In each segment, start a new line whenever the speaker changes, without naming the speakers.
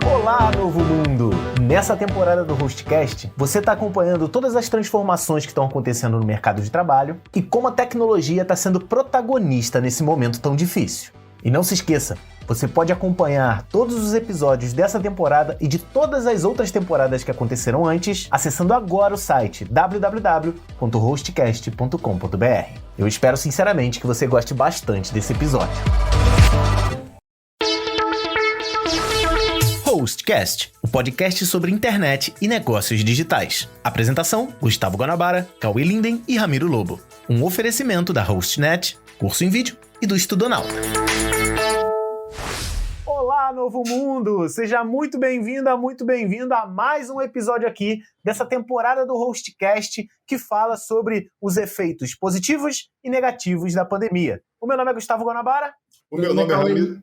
Olá, novo mundo! Nessa temporada do Hostcast, você está acompanhando todas as transformações que estão acontecendo no mercado de trabalho e como a tecnologia está sendo protagonista nesse momento tão difícil. E não se esqueça, você pode acompanhar todos os episódios dessa temporada e de todas as outras temporadas que aconteceram antes, acessando agora o site www.hostcast.com.br. Eu espero sinceramente que você goste bastante desse episódio. Hostcast, o podcast sobre internet e negócios digitais. Apresentação: Gustavo Guanabara, Cauê Linden e Ramiro Lobo. Um oferecimento da HostNet, curso em vídeo e do Estudonauta. Olá, novo mundo! Seja muito bem-vinda, muito bem-vindo a mais um episódio aqui dessa temporada do Hostcast que fala sobre os efeitos positivos e negativos da pandemia. O meu nome é Gustavo Guanabara.
O meu nome é Ramiro.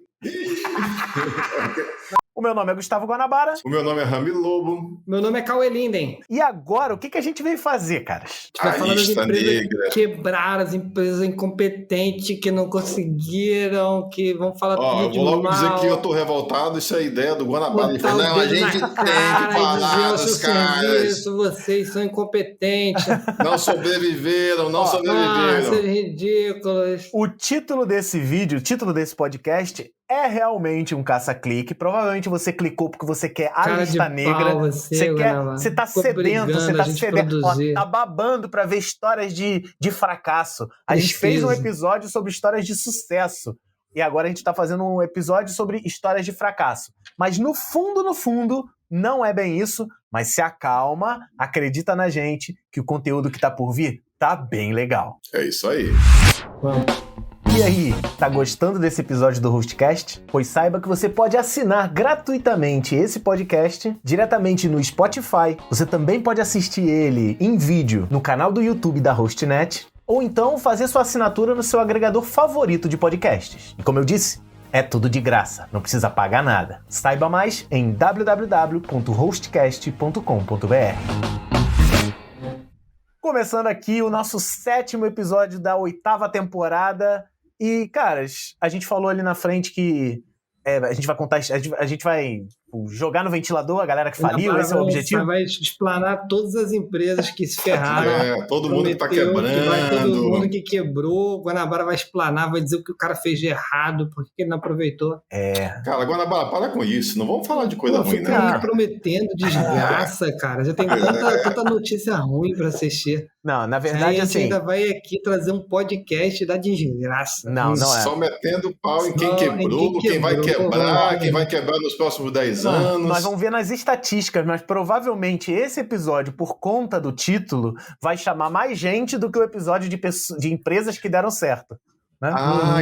O meu nome é Gustavo Guanabara.
O meu nome é Ramiro Lobo.
Meu nome é Cauê Linden.
E agora, o que a gente veio fazer, caras?
A gente vai falar das empresas
negra.
quebraram, as empresas incompetentes que não conseguiram, que vão falar tudo
Eu
de
vou logo
mal.
dizer que eu tô revoltado, isso é a ideia do Guanabara. Ele
Botar
falou,
o
não, a
dedo
gente
na
tem que
cara e dizer,
falar
"Ô, seu
dos caras.
serviço, vocês são incompetentes."
Não sobreviveram, não
Ah,
sobreviveram.
vocês ridículos.
O título desse vídeo, o título desse podcast é realmente um caça-clique. Provavelmente você clicou porque você quer a
Cara
lista
de
negra.
pau,
Você tá
Ficou
sedento,
brigando
você
a
tá
gente
sedento. Ó,
produzir.
tá babando pra ver histórias de fracasso. A gente
Tristeza.
fez um episódio sobre histórias de sucesso. E agora a gente tá fazendo um episódio sobre histórias de fracasso. Mas no fundo, não é bem isso. Mas se acalma, acredita na gente que o conteúdo que tá por vir tá bem legal.
É isso aí.
Vamos.
E aí, tá gostando desse episódio do Hostcast? Pois saiba que você pode assinar gratuitamente esse podcast diretamente no Spotify. Você também pode assistir ele em vídeo no canal do YouTube da HostNet, ou então fazer sua assinatura no seu agregador favorito de podcasts. E como eu disse, é tudo de graça, não precisa pagar nada. Saiba mais em www.hostcast.com.br. Começando aqui o nosso 7º episódio da 8ª temporada. E, caras, a gente falou ali na frente que a gente vai contar, a gente vai jogar no ventilador a galera que faliu, esse é o objetivo?
Vai explanar todas as empresas que se ferraram.
Todo mundo que tá quebrando.
Todo mundo que quebrou. Guanabara vai explanar, vai dizer o que o cara fez de errado, por que ele não aproveitou.
Cara, Guanabara, para com isso. Não vamos falar de coisa ruim,
fica
né?
aí prometendo desgraça, cara. Já tem tanta notícia ruim pra assistir.
Não, na verdade,
a gente
assim...
ainda vai aqui trazer um podcast da desgraça.
Não é.
Só metendo pau em quem quebrou, quem vai quebrar, quem vai quebrar nos próximos 10 anos.
Nós vamos ver nas estatísticas, mas provavelmente esse episódio, por conta do título, vai chamar mais gente do que o episódio de empresas que deram certo. Né?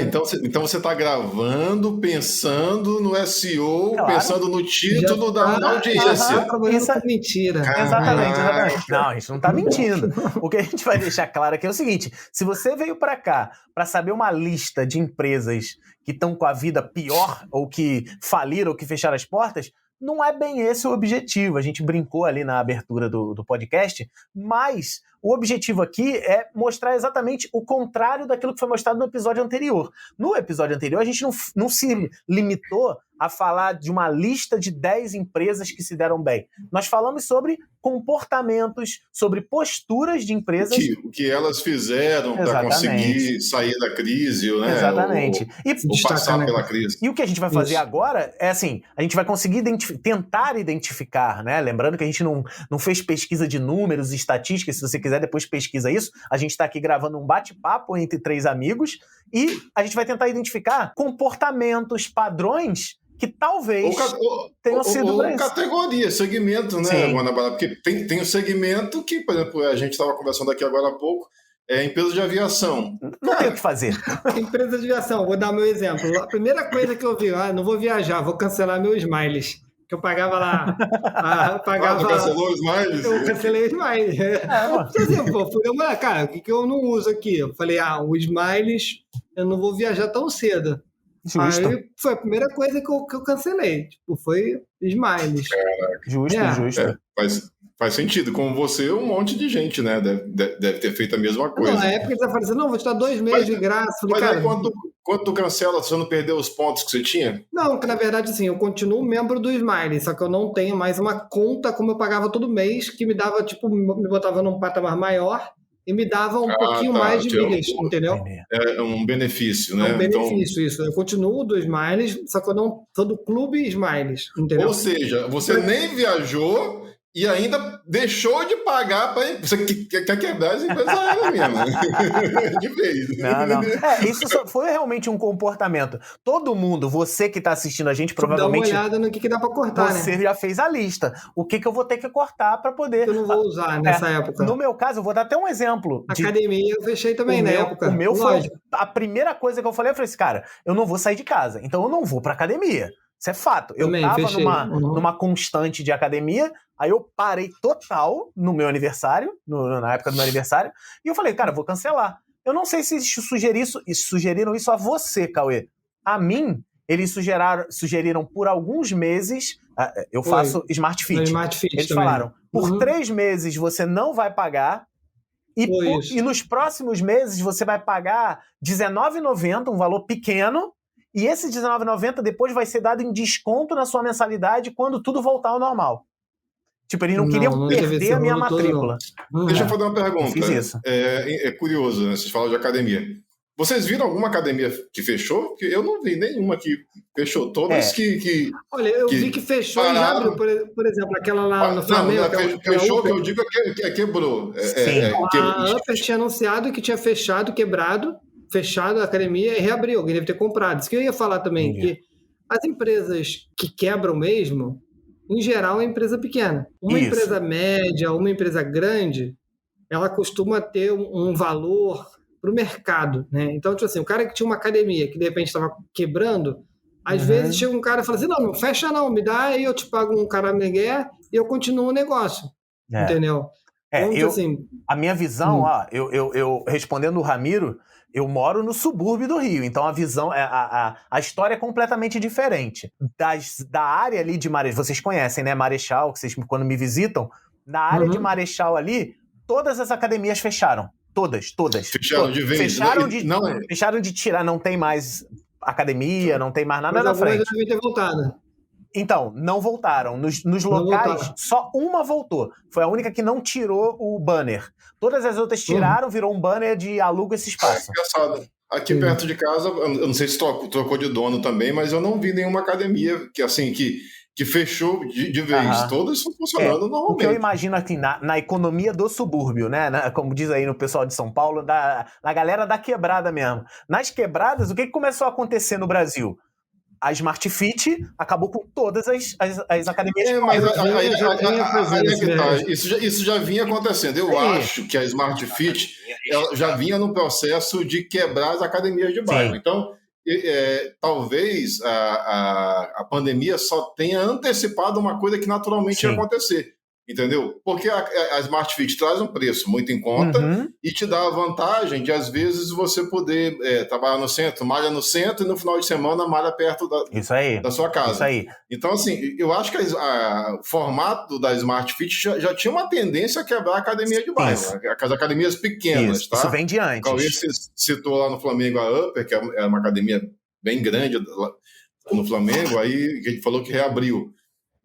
Então você está gravando, pensando no SEO,
Claro.
Pensando no título da audiência.
Isso é
mentira.
Exatamente. Não, a gente não está mentindo. O que a gente vai deixar claro aqui é o seguinte: se você veio para cá para saber uma lista de empresas que estão com a vida pior, ou que faliram, ou que fecharam as portas, não é bem esse o objetivo. A gente brincou ali na abertura do podcast, mas o objetivo aqui é mostrar exatamente o contrário daquilo que foi mostrado no episódio anterior. No episódio anterior, a gente não se limitou a falar de uma lista de 10 empresas que se deram bem. Nós falamos sobre comportamentos, sobre posturas de empresas.
O que elas fizeram para conseguir sair da crise, né?
Exatamente.
Ou passar pela crise.
E o que a gente vai fazer agora é assim, a gente vai conseguir tentar identificar, né? Lembrando que a gente não fez pesquisa de números e estatísticas, se você quiser depois pesquisa isso. A gente está aqui gravando um bate-papo entre 3 amigos e a gente vai tentar identificar comportamentos, padrões que talvez tenham sido para isso.
Categoria, segmento, né, Guanabara? Porque tem um segmento que, por exemplo, a gente estava conversando aqui agora há pouco, empresa de aviação.
Não tem o que fazer.
Empresa de aviação, vou dar meu exemplo. A primeira coisa que eu vi, não vou viajar, vou cancelar meu Smiles. Que eu pagava lá.
Tu cancelou os Smiles?
Eu cancelei os Smiles. Cara, o que eu não uso aqui? Eu falei, o Smiles, eu não vou viajar tão cedo.
Justo.
Aí foi a primeira coisa que eu cancelei. Foi Smiles.
Caraca.
Justo.
Faz sentido. Como você, um monte de gente, né? Deve ter feito a mesma coisa.
Na época eles apareceram, vou te dar 2 meses de graça. Falei,
mas
cara,
aí quando tu cancela, você não perdeu os pontos que você tinha?
Não, que na verdade, assim, eu continuo membro do Smile, só que eu não tenho mais uma conta como eu pagava todo mês, que me dava, tipo, me botava num patamar maior e me dava um pouquinho mais de milhas, entendeu?
É um benefício, né?
É um benefício, isso. Eu continuo do Smiles, só que eu não sou do clube Smiles, entendeu?
Ou seja, você nem viajou e ainda deixou de pagar para você quer quebrar as empresas aéreas mesmo. De vez.
Não. Isso foi realmente um comportamento. Todo mundo, você que está assistindo a gente, provavelmente...
Dá uma olhada no que dá para cortar,
você já fez a lista. O que eu vou ter que cortar para poder...
Eu não vou usar nessa época.
No meu caso, eu vou dar até um exemplo.
Academia eu fechei também na época.
O meu foi... A primeira coisa que eu falei assim, cara, eu não vou sair de casa, então eu não vou para academia. Isso é fato. Eu tava numa constante de academia, aí eu parei total no meu aniversário, na época do meu aniversário, e eu falei, cara, vou cancelar. Eu não sei se sugeriram isso a você, Cauê. A mim, eles sugeriram por alguns meses, eu faço Smart Fit. Eles também falaram, por 3 meses você não vai pagar, e nos próximos meses você vai pagar R$19,90, um valor pequeno, e esse R$19,90 depois vai ser dado em desconto na sua mensalidade quando tudo voltar ao normal. Tipo, eles não queriam perder a minha matrícula.
Deixa eu fazer uma pergunta.
Eu fiz isso.
É curioso, né? Vocês falam de academia. Vocês viram alguma academia que fechou? Porque eu não vi nenhuma que fechou. Todas que
Olha, eu vi que fechou e já abriu. Por exemplo, aquela lá no Flamengo.
Fechou, que eu digo é quebrou.
A Upper tinha anunciado que tinha fechado a academia e reabriu. Alguém deve ter comprado. Isso que eu ia falar também, que as empresas que quebram mesmo, em geral, é empresa pequena. Uma empresa média, uma empresa grande, ela costuma ter um valor para o mercado, né? Então, tipo assim, o cara que tinha uma academia que de repente estava quebrando, às vezes chega um cara e fala assim, não fecha não, me dá aí eu te pago um caramegué e eu continuo o negócio, entendeu? Então, assim,
a minha visão, eu respondendo o Ramiro, eu moro no subúrbio do Rio, então a visão, a história é completamente diferente. Da área ali de Marechal, vocês conhecem, né, Marechal, que vocês quando me visitam, na área de Marechal ali, todas as academias fecharam. Todas.
Fecharam de vez.
Fecharam de tirar, não tem mais academia, não tem mais nada na frente.
Mas devia ter voltado.
Então, não voltaram. Nos locais, só uma voltou. Foi a única que não tirou o banner. Todas as outras tiraram, virou um banner de aluga esse espaço.
Engraçado. Aqui perto de casa, eu não sei se trocou de dono também, mas eu não vi nenhuma academia que fechou de vez. Todas estão funcionando normalmente.
O que eu imagino aqui na economia do subúrbio, né? Como diz aí no pessoal de São Paulo, na galera da quebrada mesmo. Nas quebradas, o que começou a acontecer no Brasil? A Smart Fit acabou com todas as academias.
Mas isso já vinha acontecendo. Eu acho que a Smart Fit ela já vinha no processo de quebrar as academias de bairro. Então, talvez a pandemia só tenha antecipado uma coisa que naturalmente ia acontecer. Entendeu? Porque a Smart Fit traz um preço muito em conta e te dá a vantagem de, às vezes, você poder trabalhar no centro, malha no centro e no final de semana malha perto da sua casa.
Isso aí.
Então, assim, eu acho que o formato da Smart Fit já tinha uma tendência a quebrar a academia de bairro, as academias pequenas. Tá?
Isso vem de antes.
O Cauê citou lá no Flamengo a Upper, que é uma academia bem grande no Flamengo, aí ele falou que reabriu.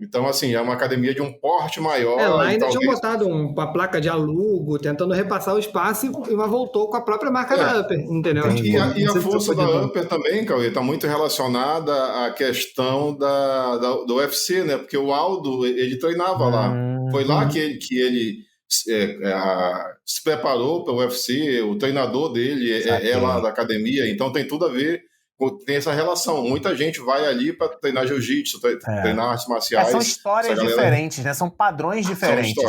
Então, assim, é uma academia de um porte maior.
Lá ainda tinham botado uma placa de alugo, tentando repassar o espaço, e voltou com a própria marca da Upper, entendeu?
E a força da Upper também, Cauê, está muito relacionada à questão do UFC, né? Porque o Aldo, ele treinava lá. Foi lá que ele se preparou para o UFC, o treinador dele é lá da academia, então tem tudo a ver. Tem essa relação. Muita gente vai ali para treinar jiu-jitsu, treinar artes marciais.
São histórias diferentes, né? São padrões diferentes.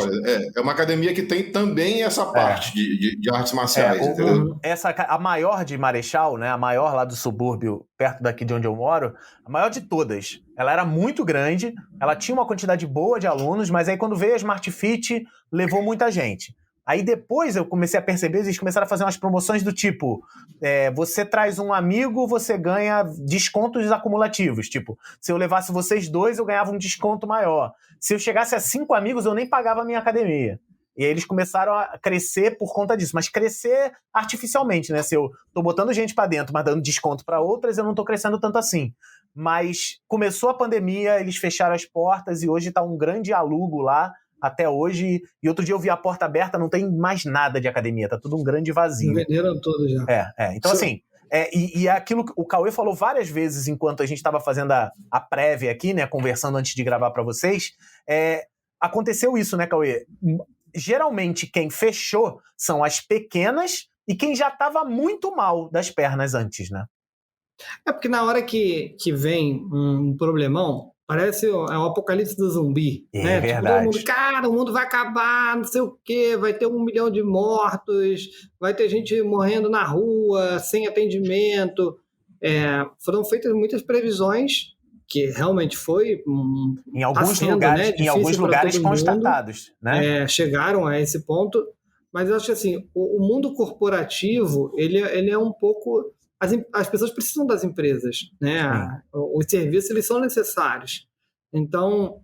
É uma academia que tem também essa parte de artes marciais. Entendeu?
A maior de Marechal, né? A maior lá do subúrbio, perto daqui de onde eu moro, a maior de todas. Ela era muito grande, ela tinha uma quantidade boa de alunos, mas aí quando veio a Smart Fit, levou muita gente. Aí depois eu comecei a perceber, eles começaram a fazer umas promoções do tipo, você traz um amigo, você ganha descontos acumulativos. Tipo, se eu levasse vocês 2, eu ganhava um desconto maior. Se eu chegasse a 5 amigos, eu nem pagava a minha academia. E aí eles começaram a crescer por conta disso, mas crescer artificialmente, né? Se eu tô botando gente para dentro, mas dando desconto para outras, eu não tô crescendo tanto assim. Mas começou a pandemia, eles fecharam as portas e hoje tá um grande alugo lá, até hoje. E outro dia eu vi a porta aberta, não tem mais nada de academia, tá tudo um grande vazio.
Venderam tudo já.
Então assim, e aquilo que o Cauê falou várias vezes enquanto a gente estava fazendo a prévia aqui, né, conversando antes de gravar para vocês, aconteceu isso, né, Cauê? Geralmente quem fechou são as pequenas e quem já estava muito mal das pernas antes, né?
É porque na hora que vem um problemão, parece o apocalipse do zumbi. Né?
Verdade.
Todo mundo, cara, o mundo vai acabar, não sei o quê, vai ter 1 milhão de mortos, vai ter gente morrendo na rua, sem atendimento. Foram feitas muitas previsões, que realmente foi...
Em alguns lugares,
né,
em alguns lugares constatados. Né?
Chegaram a esse ponto, mas eu acho que assim, o mundo corporativo, ele é um pouco... As pessoas precisam das empresas, né? Os serviços, eles são necessários. Então,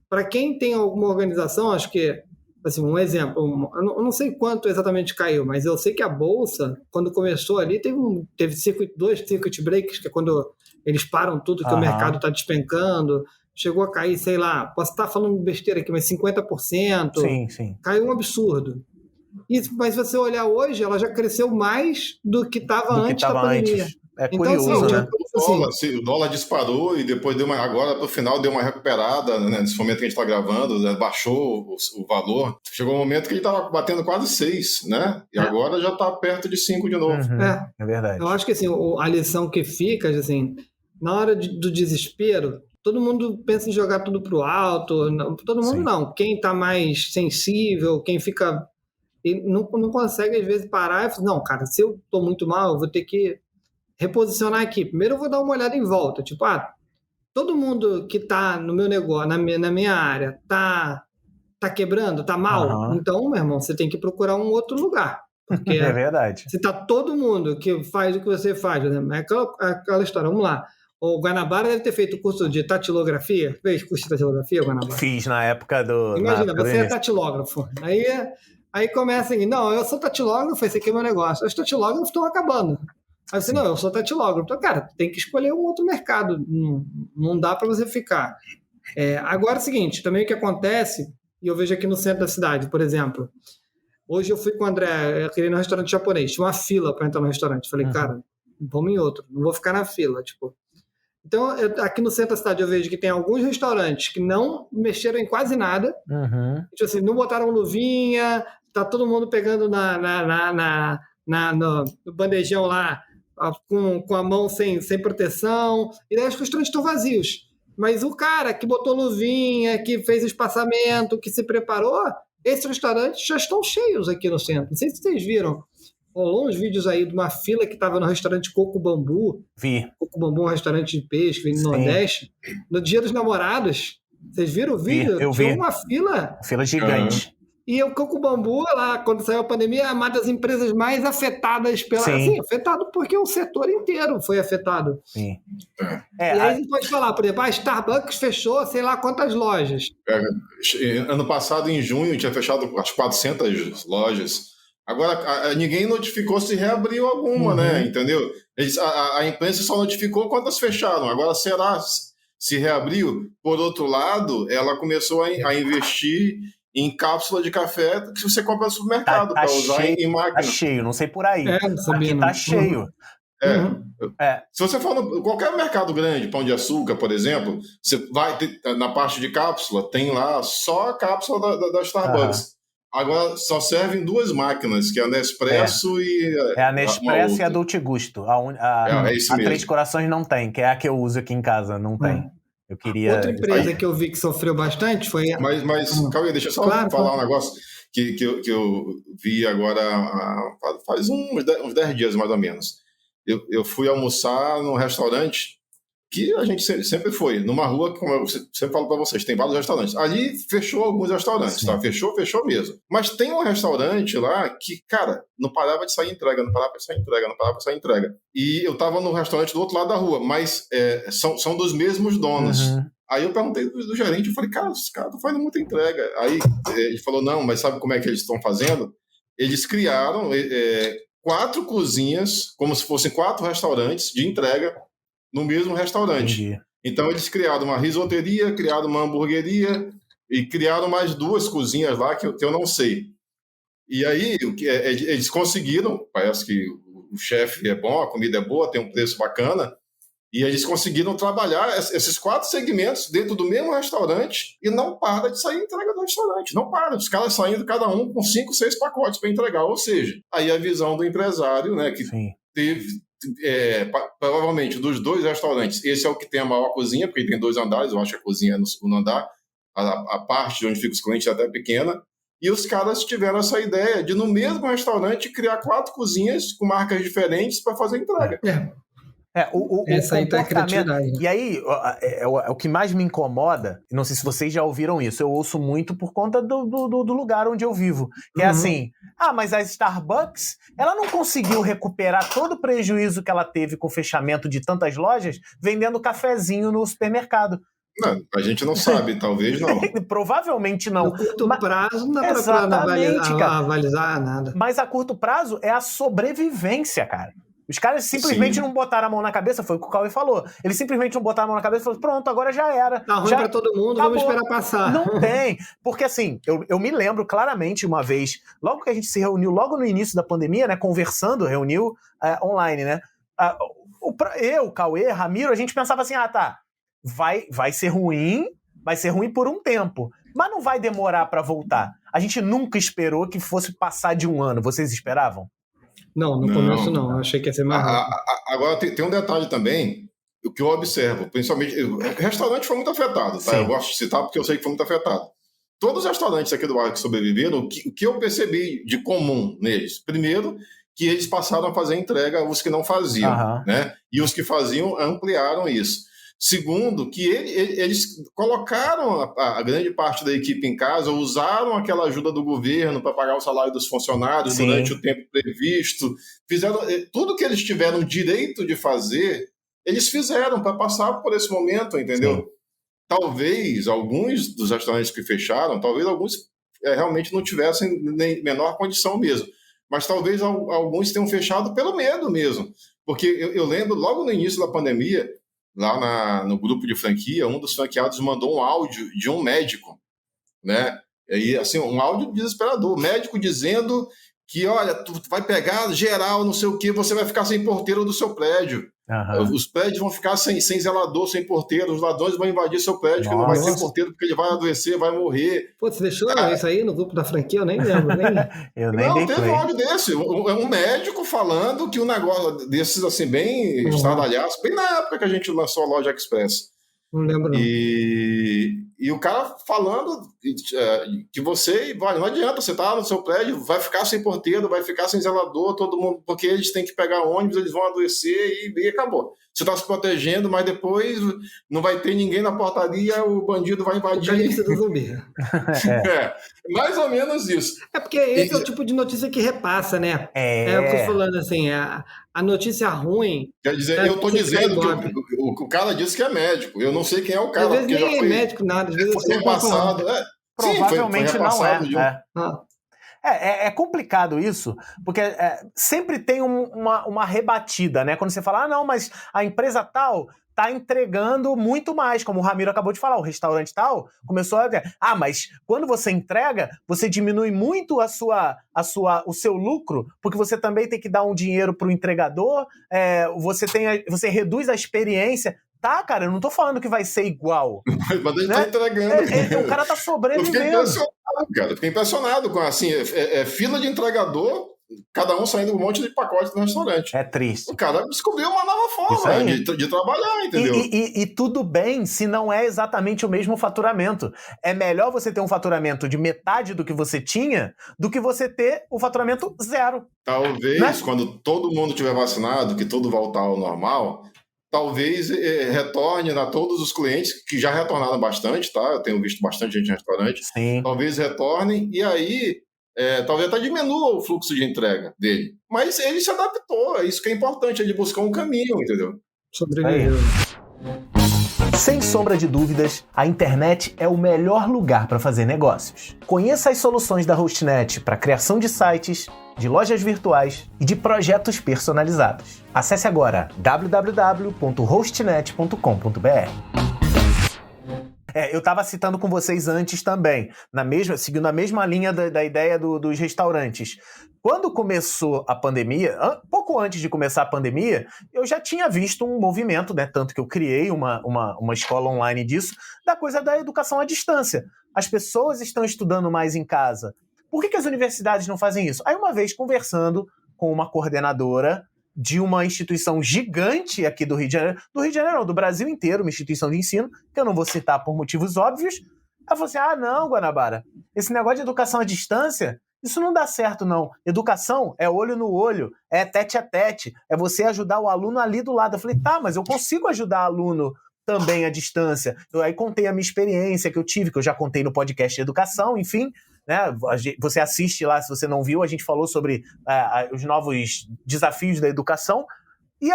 para quem tem alguma organização, acho que, assim, um exemplo, eu não sei quanto exatamente caiu, mas eu sei que a Bolsa, quando começou ali, teve 2 circuit breaks, que é quando eles param tudo, que o mercado está despencando, chegou a cair, sei lá, posso estar falando besteira aqui, mas 50%.
Sim.
Caiu um absurdo. Mas se você olhar hoje, ela já cresceu mais do que estava antes da pandemia.
É curioso, né?
O dólar disparou e depois agora no final deu uma recuperada, né? Nesse momento que a gente está gravando, né? Baixou o valor. Chegou um momento que ele estava batendo quase 6, né? E agora já está perto de 5 de novo.
É verdade.
Eu acho que assim, a lição que fica, assim, na hora do desespero, todo mundo pensa em jogar tudo para o alto. Todo mundo não. Quem está mais sensível, quem fica... E não consegue, às vezes, parar e falar, não, cara, se eu estou muito mal, eu vou ter que reposicionar aqui. Primeiro eu vou dar uma olhada em volta. Tipo, todo mundo que está no meu negócio, na minha área, tá quebrando, tá mal. Então, meu irmão, você tem que procurar um outro lugar. Porque
é verdade.
Se tá todo mundo que faz o que você faz, né? Aquela história, vamos lá. O Guanabara deve ter feito curso de tatilografia. Fez curso de tatilografia, Guanabara?
Fiz na época do...
Imagina, você é tatilógrafo. Aí começa assim, não, eu sou tatilógrafo, esse aqui é meu negócio. Os tatilógrafos estão acabando. Aí você, não, eu sou tatilógrafo. Então, cara, tem que escolher um outro mercado. Não dá para você ficar. Agora é o seguinte, também o que acontece, e eu vejo aqui no centro da cidade, por exemplo, hoje eu fui com o André, eu queria ir no restaurante japonês, tinha uma fila para entrar no restaurante. Falei, cara, vamos em outro, não vou ficar na fila, tipo... Então, aqui no centro da cidade eu vejo que tem alguns restaurantes que não mexeram em quase nada. Tipo assim, não botaram luvinha, tá todo mundo pegando no bandejão lá com a mão sem proteção. E daí os restaurantes estão vazios. Mas o cara que botou luvinha, que fez espaçamento, que se preparou, esses restaurantes já estão cheios aqui no centro. Não sei se vocês viram. Rolou uns vídeos aí de uma fila que estava no restaurante Coco Bambu.
Vi.
Coco Bambu é um restaurante de peixe que vem no Nordeste. No Dia dos Namorados. Vocês viram o vídeo?
Eu vi.
Tinha uma fila.
Fila gigante.
E o Coco Bambu, lá, quando saiu a pandemia, é uma das empresas mais afetadas pela... Assim, afetado porque o setor inteiro foi afetado.
Sim.
E aí a gente pode falar, por exemplo, a Starbucks fechou sei lá quantas lojas.
Ano passado, em junho, tinha fechado as 400 lojas. Agora, ninguém notificou se reabriu alguma, né? Entendeu? A imprensa só notificou quantas fecharam. Agora, será se reabriu? Por outro lado, ela começou a investir em cápsula de café que você compra no supermercado para usar em máquina.
Tá cheio, não sei por aí.
Não sabia,
aqui tá cheio.
Se você for qualquer mercado grande, Pão de Açúcar, por exemplo, você vai na parte de cápsula, tem lá só a cápsula da Starbucks. Agora só servem 2 máquinas, que é a Nespresso e...
a Nespresso e a Dolce Gusto. A Três Corações não tem, que é a que eu uso aqui em casa, não tem. Eu queria...
Outra empresa que eu vi que sofreu bastante foi...
Mas Cauê, deixa eu só falar um negócio que eu vi agora faz uns 10 dias, mais ou menos. Eu fui almoçar num restaurante que a gente sempre foi, numa rua, como eu sempre falo para vocês, tem vários restaurantes. Ali fechou alguns restaurantes, tá? Fechou mesmo. Mas tem um restaurante lá que, cara, não parava de sair entrega, não parava de sair entrega. E eu tava no restaurante do outro lado da rua, mas são dos mesmos donos. Aí eu perguntei do gerente, eu falei, cara, os caras estão fazendo muita entrega. Aí ele falou, não, mas sabe como é que eles estão fazendo? Eles criaram 4 cozinhas, como se fossem 4 restaurantes de entrega no mesmo restaurante.
Entendi.
Então eles criaram uma risoteria, criaram uma hamburgueria e criaram mais 2 cozinhas lá que eu não sei. E aí eles conseguiram, parece que o chefe é bom, a comida é boa, tem um preço bacana, e eles conseguiram trabalhar esses 4 segmentos dentro do mesmo restaurante e não para de sair entrega do restaurante. Não para. Os caras saindo cada um com 5, 6 pacotes para entregar. Ou seja, aí a visão do empresário, né, que
Sim.
teve, provavelmente, dos 2 restaurantes, esse é o que tem a maior cozinha, porque tem 2 andares, eu acho que a cozinha é no segundo andar, a parte de onde ficam os clientes é até pequena. E os caras tiveram essa ideia de, no mesmo restaurante, criar 4 cozinhas com marcas diferentes para fazer entrega.
Essa aí tá a criatividade.
E aí, o que mais me incomoda, não sei se vocês já ouviram isso, eu ouço muito por conta do lugar onde eu vivo, que é assim, mas a Starbucks, ela não conseguiu recuperar todo o prejuízo que ela teve com o fechamento de tantas lojas vendendo cafezinho no supermercado.
Não, a gente não sabe, talvez não.
Provavelmente não.
No curto prazo não dá
Exatamente,
para avalizar nada.
Mas a curto prazo é a sobrevivência, cara. Os caras simplesmente não botaram a mão na cabeça, foi o que o Cauê falou. Eles simplesmente não botaram a mão na cabeça e falaram, pronto, agora já era.
Tá ruim pra todo mundo,
acabou.
Vamos esperar passar.
Não tem. Porque assim, eu me lembro claramente uma vez, logo que a gente se reuniu, logo no início da pandemia, né, conversando, reuniu online, né? Eu, Cauê, Ramiro, a gente pensava assim, vai ser ruim por um tempo, mas não vai demorar pra voltar. A gente nunca esperou que fosse passar de um ano. Vocês esperavam?
Não, no começo não. Achei que ia ser mais rápido.
Agora tem um detalhe também, o que eu observo, principalmente, o restaurante foi muito afetado, tá? Eu gosto de citar porque eu sei que foi muito afetado. Todos os restaurantes aqui do bairro que sobreviveram, o que eu percebi de comum neles? Primeiro, que eles passaram a fazer entrega os que não faziam, né? E os que faziam ampliaram isso. Segundo, que eles colocaram a grande parte da equipe em casa, usaram aquela ajuda do governo para pagar o salário dos funcionários durante o tempo previsto, fizeram tudo que eles tiveram direito de fazer, eles fizeram para passar por esse momento, entendeu? Sim. Talvez alguns dos restaurantes que fecharam, talvez alguns realmente não tivessem nem menor condição mesmo, mas talvez alguns tenham fechado pelo medo mesmo, porque eu lembro logo no início da pandemia, lá no grupo de franquia, um dos franqueados mandou um áudio de um médico, né? E aí, assim, um áudio desesperador, médico dizendo que, olha, tu vai pegar geral, não sei o quê, você vai ficar sem porteiro do seu prédio. Os prédios vão ficar sem zelador, sem porteiro, os ladrões vão invadir seu prédio, que não vai ter porteiro porque ele vai adoecer, vai morrer.
Pô, você deixou isso aí no grupo da franquia? Eu nem lembro.
Não, teve um áudio desse, um médico falando que um negócio desses, assim, bem estradalhaço, bem na época que a gente lançou a loja Express.
Não lembro, não.
E o cara falando que você, olha, não adianta, você tá no seu prédio, vai ficar sem porteiro, vai ficar sem zelador, todo mundo, porque eles têm que pegar ônibus, eles vão adoecer e acabou. Você tá se protegendo, mas depois não vai ter ninguém na portaria, o bandido vai invadir.
O do zumbi.
Mais ou menos isso.
É porque esse é o tipo de notícia que repassa, né? É o que eu tô falando, assim, a notícia ruim...
Quer dizer, eu tô dizendo que o cara disse que é médico. Eu não sei quem é o cara.
Às vezes nem é médico, nada. Às vezes
foi repassado.
Provavelmente
foi
não
é.
É complicado isso, porque sempre tem uma rebatida, né? Quando você fala, não, mas a empresa tal tá entregando muito mais, como o Ramiro acabou de falar, o restaurante tal começou a... mas quando você entrega, você diminui muito o seu lucro, porque você também tem que dar um dinheiro pro entregador, você reduz a experiência. Tá, cara, eu não tô falando que vai ser igual.
Mas ele tá entregando.
O cara tá sobrevivendo.
Eu fiquei impressionado com, assim, fila de entregador, cada um saindo um monte de pacote no restaurante.
É triste.
O cara descobriu uma nova forma de trabalhar, entendeu?
E tudo bem se não é exatamente o mesmo faturamento. É melhor você ter um faturamento de metade do que você tinha do que você ter o faturamento zero.
Talvez, né? Quando todo mundo tiver vacinado, que tudo voltar ao normal... Talvez retorne a todos os clientes, que já retornaram bastante, tá? Eu tenho visto bastante gente no restaurante.
Sim.
Talvez retornem, e aí talvez até diminua o fluxo de entrega dele. Mas ele se adaptou, é isso que é importante, ele buscou um caminho, entendeu?
Sobreviveu.
Sem sombra de dúvidas, a internet é o melhor lugar para fazer negócios. Conheça as soluções da Hostnet para criação de sites, de lojas virtuais e de projetos personalizados. Acesse agora www.hostnet.com.br. Eu estava citando com vocês antes também, seguindo a mesma linha da ideia dos restaurantes. Quando começou a pandemia, pouco antes de começar a pandemia, eu já tinha visto um movimento, né, tanto que eu criei uma escola online disso, da coisa da educação à distância. As pessoas estão estudando mais em casa. Por que as universidades não fazem isso? Aí uma vez conversando com uma coordenadora de uma instituição gigante aqui do Rio de Janeiro, não, do Brasil inteiro, uma instituição de ensino, que eu não vou citar por motivos óbvios, ela falou assim, não, Guanabara, esse negócio de educação à distância, isso não dá certo, não. Educação é olho no olho, é tete a tete, é você ajudar o aluno ali do lado. Eu falei, mas eu consigo ajudar aluno também à distância. Eu aí contei a minha experiência que eu tive, que eu já contei no podcast de educação, enfim, né? Você assiste lá, se você não viu, a gente falou sobre os novos desafios da educação e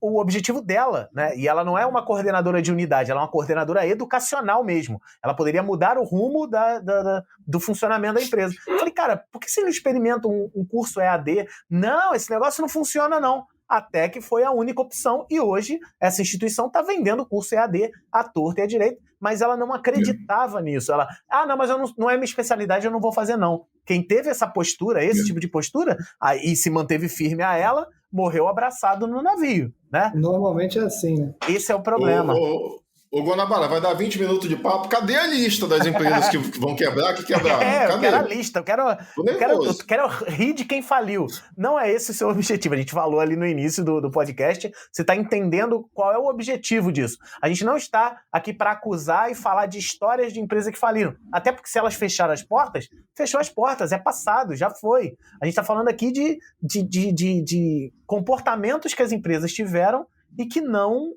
o objetivo dela, né? E ela não é uma coordenadora de unidade, ela é uma coordenadora educacional mesmo. Ela poderia mudar o rumo do funcionamento da empresa. Eu falei, cara, por que você não experimenta um curso EAD? Não, esse negócio não funciona, não. Até que foi a única opção e hoje essa instituição está vendendo curso EAD à torta e à direita, mas ela não acreditava nisso. Ela, não, mas não é minha especialidade, eu não vou fazer não. Quem teve essa postura, esse tipo de postura, e se manteve firme a ela, morreu abraçado no navio, né?
Normalmente é assim, né?
Esse é o problema.
Ô Guanabara, vai dar 20 minutos de papo. Cadê a lista das empresas que vão quebrar, que quebraram? Cadê?
Eu quero a lista, eu quero rir de quem faliu. Não é esse o seu objetivo. A gente falou ali no início do podcast, você está entendendo qual é o objetivo disso. A gente não está aqui para acusar e falar de histórias de empresas que faliram. Até porque se elas fecharam as portas, fechou as portas, é passado, já foi. A gente está falando aqui de comportamentos que as empresas tiveram e que não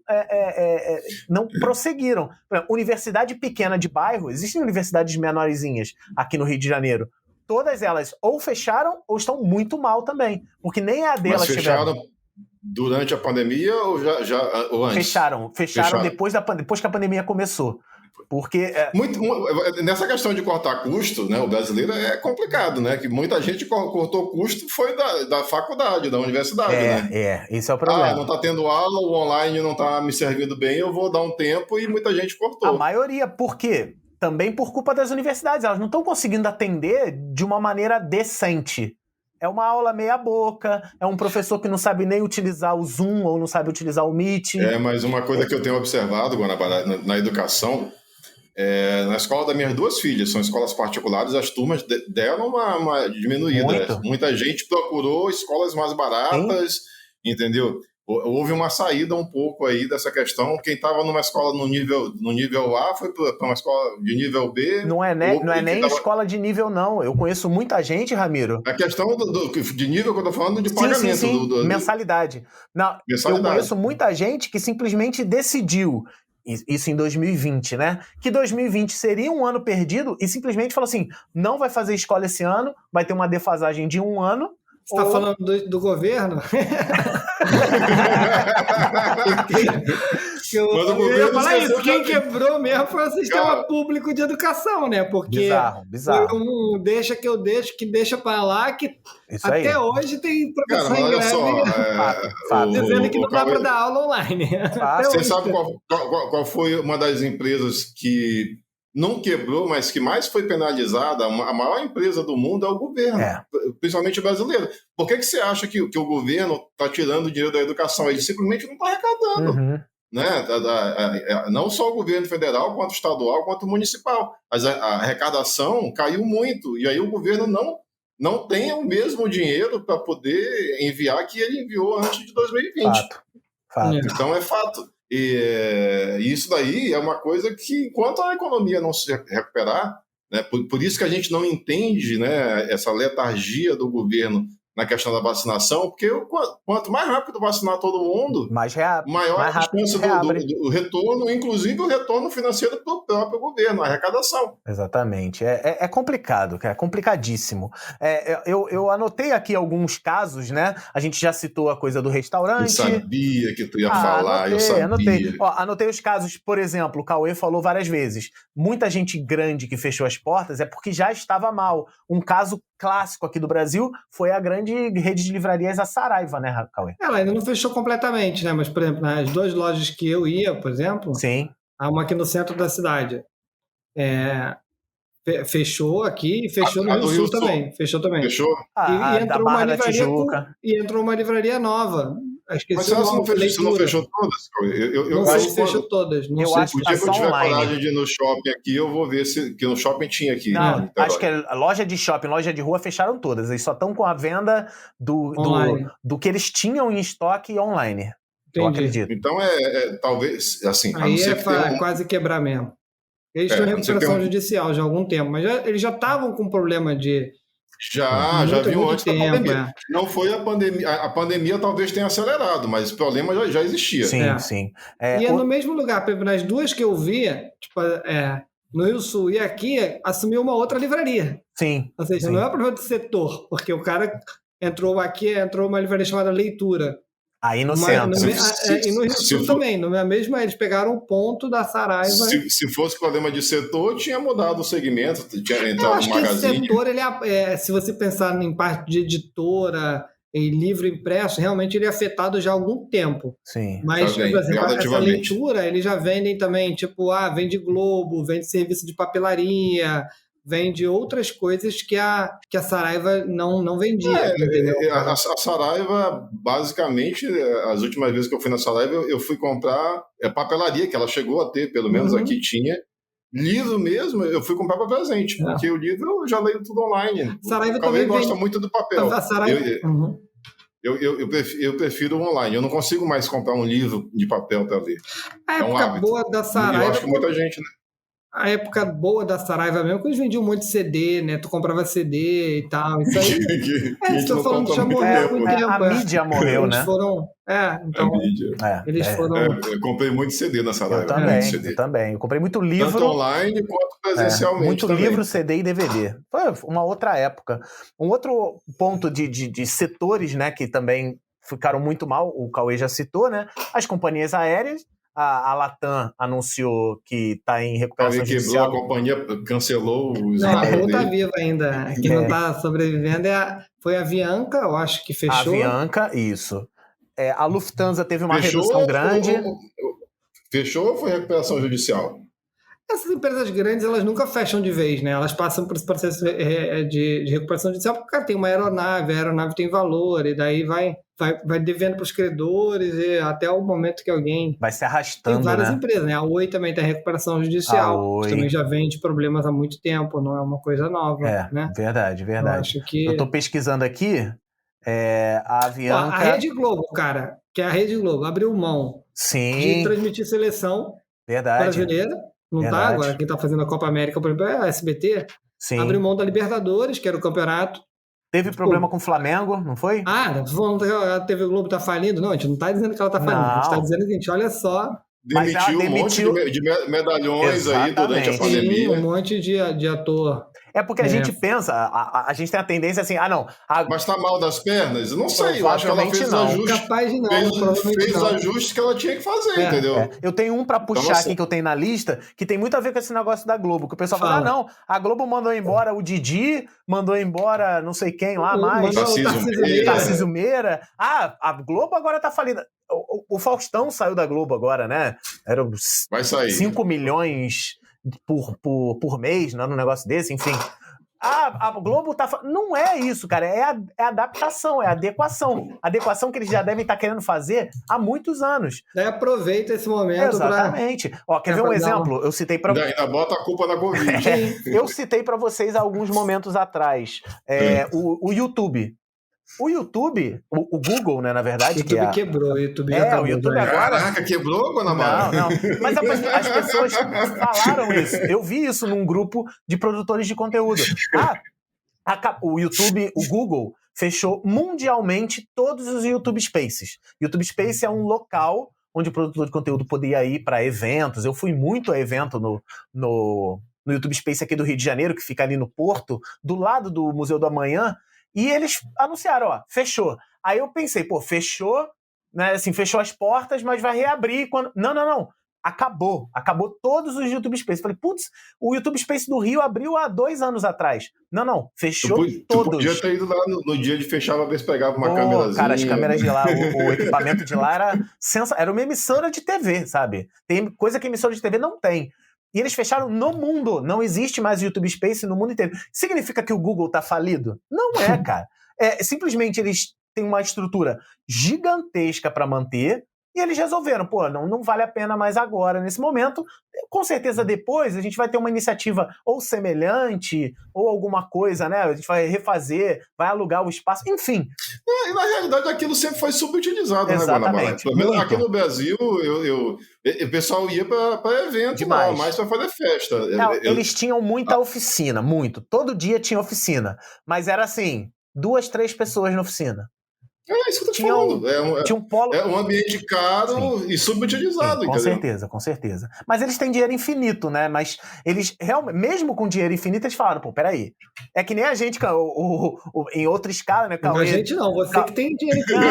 prosseguiram. Por exemplo, universidade pequena de bairro, existem universidades menorzinhas aqui no Rio de Janeiro. Todas elas ou fecharam ou estão muito mal também, porque nem a delas tiveram.
Mas fecharam durante a pandemia ou antes?
Fecharam. Depois que a pandemia começou. Porque
nessa questão de cortar custo, né, o brasileiro é complicado, né? Que muita gente cortou custo foi da faculdade, da universidade, né?
Esse é o problema.
Não está tendo aula, o online não está me servindo bem, eu vou dar um tempo e muita gente cortou.
A maioria, por quê? Também por culpa das universidades, elas não estão conseguindo atender de uma maneira decente. É uma aula meia boca, é um professor que não sabe nem utilizar o Zoom ou não sabe utilizar o Meet.
Mas uma coisa que eu tenho observado, Guanabara, na educação, na escola das minhas duas filhas, são escolas particulares, as turmas deram uma diminuída. Muita gente procurou escolas mais baratas, entendeu? Houve uma saída um pouco aí dessa questão. Quem estava numa escola no nível A foi para uma escola de nível B.
Não é nem escola de nível, não. Eu conheço muita gente, Ramiro.
A questão de nível que eu estou falando de pagamento.
Sim. Mensalidade. Não, eu conheço muita gente que simplesmente decidiu, isso em 2020, né? Que 2020 seria um ano perdido e simplesmente falou assim, não vai fazer escola esse ano, vai ter uma defasagem de um ano.
Você está falando do governo? Eu ia falar isso, quem quebrou mesmo foi o sistema público de educação, né? Porque
bizarro.
Foi deixa que eu deixo, que deixa para lá, que isso até aí. Hoje tem professor em greve dizendo que não dá para dar aula online.
Você sabe qual foi uma das empresas que não quebrou, mas que mais foi penalizada? A maior empresa do mundo é o governo, principalmente o brasileiro. Por que você acha que o governo está tirando o dinheiro da educação? Ele simplesmente não está arrecadando.
Uhum.
Né? Não só o governo federal, quanto o estadual, quanto o municipal. A arrecadação caiu muito, e aí o governo não tem o mesmo dinheiro para poder enviar que ele enviou antes de 2020.
Fato.
Então é fato. E isso daí é uma coisa que, enquanto a economia não se recuperar, né, por isso que a gente não entende, né, essa letargia do governo na questão da vacinação, porque quanto mais rápido vacinar todo mundo, maior a chance do retorno, inclusive o retorno financeiro para o próprio governo, a arrecadação.
Exatamente. É complicado, é complicadíssimo. Eu anotei aqui alguns casos, né? A gente já citou a coisa do restaurante.
Eu sabia que tu ia falar, eu sabia.
Anotei os casos, por exemplo, o Cauê falou várias vezes, muita gente grande que fechou as portas é porque já estava mal. Um caso clássico aqui do Brasil foi a grande rede de livrarias, a Saraiva, né, Cauê?
Ela ainda não fechou completamente, né? Mas, por exemplo, nas 2 lojas que eu ia, por exemplo,
sim,
há uma aqui no centro da cidade. Fechou aqui e fechou no Rio Sul também. Fechou também.
Fechou?
E entrou uma livraria entrou uma livraria nova.
Mas você não fechou todas?
Eu acho que fechou todas. Não sei.
Acho
o dia que eu tiver coragem de ir no shopping aqui, eu vou ver que no shopping tinha aqui.
Não, acho que a loja de shopping, loja de rua fecharam todas. Eles só estão com a venda do que eles tinham em estoque online. Entendi. Eu acredito.
Então talvez, assim...
Aí quase quebrar mesmo. Eles estão em recuperação judicial já há algum tempo, mas eles já estavam com problema de...
Já viu antes da pandemia. Não foi a pandemia. A pandemia talvez tenha acelerado, mas o problema já existia.
Sim.
E no mesmo lugar, nas 2 que eu via, tipo, no Rio Sul e aqui, assumiu uma outra livraria.
Sim.
Ou seja, não é problema do setor, porque o cara entrou uma livraria chamada Leitura.
Aí no centro.
E no Rio Sul também, eles pegaram o ponto da Saraiva.
Se fosse problema de setor, tinha mudado o segmento, tinha entrado no magazine.
Eu acho que esse setor, se você pensar em parte de editora e livro impresso, realmente ele é afetado já há algum tempo.
Sim.
Mas, por exemplo, essa leitura, eles já vendem também, tipo, vende Globo, vende serviço de papelaria, vende outras coisas que a Saraiva não vendia. Entendeu?
A Saraiva, basicamente, as últimas vezes que eu fui na Saraiva, eu fui comprar papelaria, que ela chegou a ter, pelo menos aqui tinha. Livro mesmo, eu fui comprar para presente, porque o livro eu já leio tudo online.
Saraiva
também gosta muito do papel.
A Saraiva...
Eu prefiro online. Eu não consigo mais comprar um livro de papel para ler.
A época boa da Saraiva...
Eu acho que muita gente, né?
A época boa da Saraiva mesmo, quando eles vendiam um monte de CD, né? Tu comprava CD e tal. Isso aí.
Estou falando
que já morreu há muito tempo.
A mídia morreu, né?
Eles foram. Então.
A mídia.
Eles foram.
Eu comprei muito CD na Saraiva.
Eu também. Eu comprei muito livro.
Tanto online quanto presencialmente.
Muito
também.
livro, CD e DVD. Foi uma outra época. Um outro ponto de setores, né, que também ficaram muito mal, o Cauê já citou, né? As companhias aéreas. A Latam anunciou que está em recuperação judicial.
Quebrou a companhia, cancelou os...
Não, a Gol está viva ainda. Quem não está sobrevivendo foi a Avianca, eu acho que fechou.
A Avianca, isso. A Lufthansa teve uma redução grande.
Fechou ou foi recuperação judicial?
Essas empresas grandes, elas nunca fecham de vez, né? Elas passam por esse processo de recuperação judicial porque o cara tem uma aeronave, a aeronave tem valor, e daí vai devendo para os credores e até o momento que alguém...
Vai se arrastando,
tem várias empresas, né? A Oi também tem recuperação judicial. Também já vem de problemas há muito tempo, não é uma coisa nova, né?
Verdade. Eu acho que... Eu estou pesquisando aqui, a Avianca...
A Rede Globo, cara, que é a Rede Globo, abriu mão de transmitir seleção brasileira. Não tá agora, quem tá fazendo a Copa América, por exemplo, é a SBT.
Sim.
Abriu mão da Libertadores, que era o campeonato.
Teve problema com o Flamengo, não foi?
A TV Globo tá falindo. Não, a gente não tá dizendo que ela tá falindo. A gente tá dizendo o seguinte, olha só...
Demitiu um monte de medalhões aí durante a pandemia.
Um monte de ator.
É porque a gente pensa, a gente tem a tendência assim,
Mas tá mal das pernas? Eu não sei, eu acho que ela fez
ajuste. Capaz de não.
Fez ajustes que ela tinha que fazer, entendeu?
Eu tenho um pra puxar aqui que eu tenho na lista, que tem muito a ver com esse negócio da Globo, que o pessoal fala, a Globo mandou embora o Didi, mandou embora não sei quem lá mais. Tarcísio Meira. A Globo agora tá falida. O Faustão saiu da Globo agora, né? Era 5 milhões por mês, né, num negócio desse, enfim. A Globo tá... Não é isso, cara. É adaptação, é adequação. Adequação que eles já devem estar querendo fazer há muitos anos.
Daí aproveita esse momento.
Exatamente. Quer ver um exemplo? Eu citei para...
Ainda bota a culpa na Covid.
Eu citei para vocês há alguns momentos atrás. O YouTube. O YouTube, o Google, né, na verdade...
O YouTube quebrou. O YouTube
o YouTube agora...
Caraca, quebrou, Guanabara?
Não. Mas as pessoas falaram isso. Eu vi isso num grupo de produtores de conteúdo. O YouTube, o Google, fechou mundialmente todos os YouTube Spaces. YouTube Space é um local onde o produtor de conteúdo podia ir para eventos. Eu fui muito a evento no YouTube Space aqui do Rio de Janeiro, que fica ali no Porto, do lado do Museu do Amanhã, e eles anunciaram, ó, fechou. Aí eu pensei, pô, fechou, né, assim, fechou as portas, mas vai reabrir quando... Não. Acabou todos os YouTube Space. Falei, putz, o YouTube Space do Rio abriu há 2 anos atrás. Não, fechou todos.
Tu podia ter ido lá no dia de fechar pra ver se pegava uma câmerazinha.
Cara, as câmeras de lá, o equipamento de lá era uma emissora de TV, sabe? Tem coisa que emissora de TV não tem. E eles fecharam no mundo. Não existe mais YouTube Space no mundo inteiro. Significa que o Google tá falido? Não é, cara. Simplesmente eles têm uma estrutura gigantesca para manter. E eles resolveram, pô, não vale a pena mais agora, nesse momento. Com certeza depois a gente vai ter uma iniciativa ou semelhante, ou alguma coisa, né? A gente vai refazer, vai alugar o espaço, enfim.
E na realidade aquilo sempre foi subutilizado,
exatamente,
né, Guanabara? Aqui no Brasil, o pessoal ia para evento,
demais.
Lá, mais para fazer festa.
Eles tinham muita oficina, muito. Todo dia tinha oficina. Mas era assim, 2, 3 pessoas na oficina.
É isso que eu tô falando.
Tinha um polo...
É um ambiente caro e subutilizado,
sim,
entendeu?
Com certeza. Mas eles têm dinheiro infinito, né? Mas eles, realmente, mesmo com dinheiro infinito, eles falaram, pô, peraí. É que nem a gente, em outra escala, né, Cauê?
Não, a gente não, você que tem dinheiro infinito.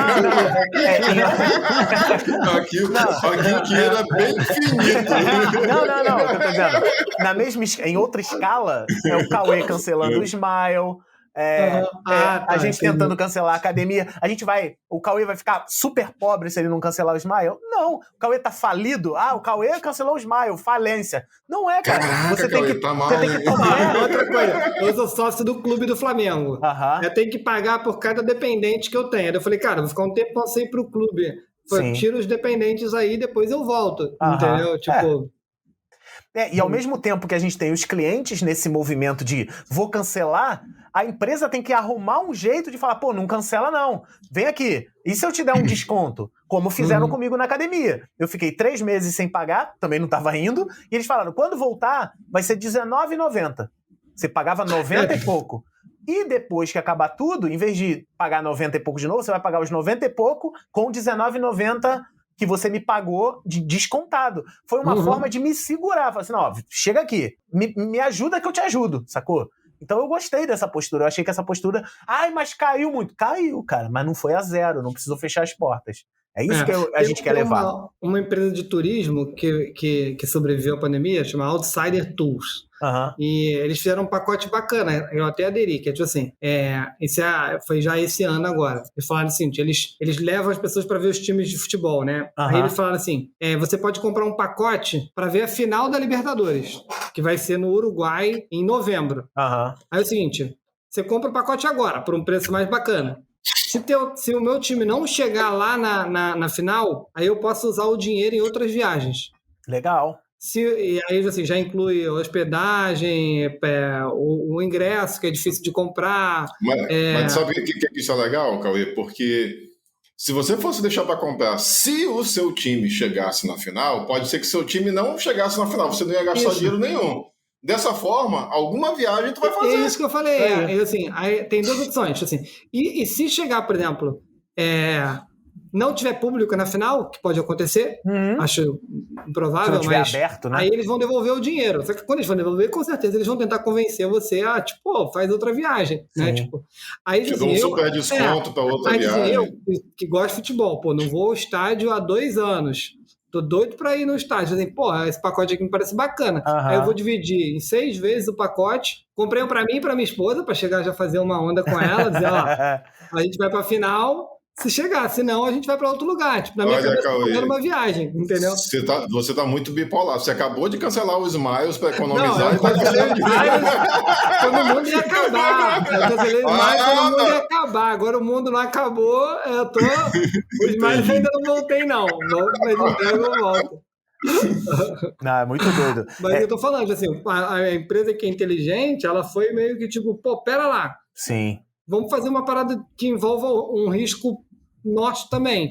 Aqui o dinheiro é bem infinito.
Não, eu tô dizendo. Em outra escala, é o Cauê cancelando o Smile... a gente tentando cancelar a academia. O Cauê vai ficar super pobre se ele não cancelar o Smile? Não, o Cauê tá falido. O Cauê cancelou o Smile, falência. Não é, cara.
Caraca,
você tem que
tomar. Outra coisa, eu sou sócio do clube do Flamengo. Eu tenho que pagar por cada dependente que eu tenho. Eu falei, cara, vou ficar um tempo sem ir pro clube. Tiro os dependentes aí, depois eu volto. Entendeu? Tipo...
e ao mesmo tempo que a gente tem os clientes nesse movimento de vou cancelar, a empresa tem que arrumar um jeito de falar, pô, não cancela não, vem aqui. E se eu te der um desconto? Como fizeram comigo na academia. Eu fiquei 3 meses sem pagar, também não estava indo, e eles falaram, quando voltar, vai ser R$19,90. Você pagava 90 e pouco. E depois que acabar tudo, em vez de pagar 90 e pouco de novo, você vai pagar os 90 e pouco com R$19,90 que você me pagou de descontado. Foi uma forma de me segurar. Falei assim, não, chega aqui, me ajuda que eu te ajudo, sacou? Então eu gostei dessa postura. Eu achei que essa postura... mas caiu muito. Caiu, cara, mas não foi a zero. Não precisou fechar as portas. É isso que a gente quer levar.
Uma empresa de turismo que sobreviveu à pandemia, chama Outsider Tours. E eles fizeram um pacote bacana, eu até aderi, que é tipo assim, foi já esse ano agora. Eles falaram assim, eles levam as pessoas para ver os times de futebol, né? Aí eles falaram assim, você pode comprar um pacote para ver a final da Libertadores, que vai ser no Uruguai em novembro. Aí é o seguinte, você compra o pacote agora, por um preço mais bacana. Se o meu time não chegar lá na final, aí eu posso usar o dinheiro em outras viagens.
Legal.
E aí, assim, já inclui hospedagem, o ingresso, que é difícil de comprar.
Mas sabe o que isso é legal, Cauê? Porque se você fosse deixar para comprar, se o seu time chegasse na final, pode ser que seu time não chegasse na final, você não ia gastar dinheiro nenhum. Dessa forma, alguma viagem tu vai fazer.
É isso que eu falei. Assim, aí tem 2 opções. Assim, e se chegar, por exemplo, não tiver público na final, que pode acontecer, acho improvável, mas
aberto, né?
Aí eles vão devolver o dinheiro. Só que quando eles vão devolver, com certeza eles vão tentar convencer você a, faz outra viagem, né? Aí,
te dou um super desconto para outra viagem.
Eu, que gosto de futebol, não vou ao estádio há 2 anos. Tô doido pra ir no estádio. Assim, esse pacote aqui me parece bacana. Aí eu vou dividir em 6 vezes o pacote. Comprei um pra mim e pra minha esposa, pra chegar já fazer uma onda com ela, dizer, a gente vai pra final, se chegar, senão a gente vai pra outro lugar. Na minha cabeça, tô fazendo uma viagem, entendeu?
Você tá muito bipolar. Você acabou de cancelar os Smiles pra economizar.
Eu cancelei os Smiles quando o mundo ia acabar. Eu cancelei os Smiles quando o mundo ia acabar. Agora o mundo não acabou, os Smiles ainda não voltei, não. Mas entrega eu volto.
Não, é muito doido.
Mas eu tô falando, assim, a empresa que é inteligente, ela foi meio que pera lá.
Sim.
Vamos fazer uma parada que envolva um risco nosso também,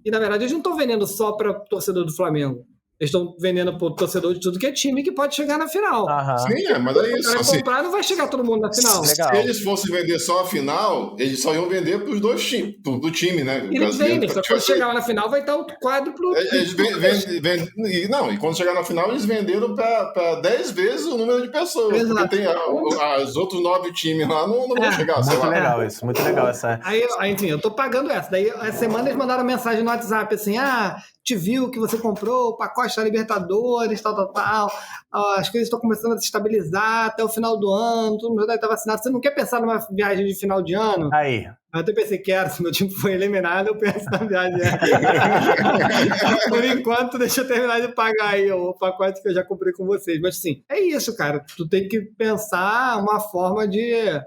e na verdade eles não estão vendendo só para torcedor do Flamengo. Eles estão vendendo pro torcedor de tudo que é time que pode chegar na final.
Sim, mas é isso.
O cara comprar, não vai chegar todo mundo na final.
Se eles fossem vender só a final, eles só iam vender pros dois times, do time, né?
Eles vendem, só que quando chegar lá na final vai estar o quadro pro...
Eles não, e quando chegar na final, eles venderam para 10 vezes o número de pessoas.
Exato.
Porque tem os outros 9 times lá, não vão chegar.
Muito legal isso, muito legal essa.
Aí, enfim, eu tô pagando essa. Daí, essa semana eles mandaram mensagem no WhatsApp assim, te viu que você comprou o pacote da Libertadores, tal. As coisas estão começando a se estabilizar até o final do ano, todo mundo está vacinado. Você não quer pensar numa viagem de final de ano?
Aí.
Eu até pensei, se meu time foi eliminado, eu penso na viagem. Por enquanto, deixa eu terminar de pagar aí o pacote que eu já comprei com vocês. Mas sim, é isso, cara. Tu tem que pensar uma forma de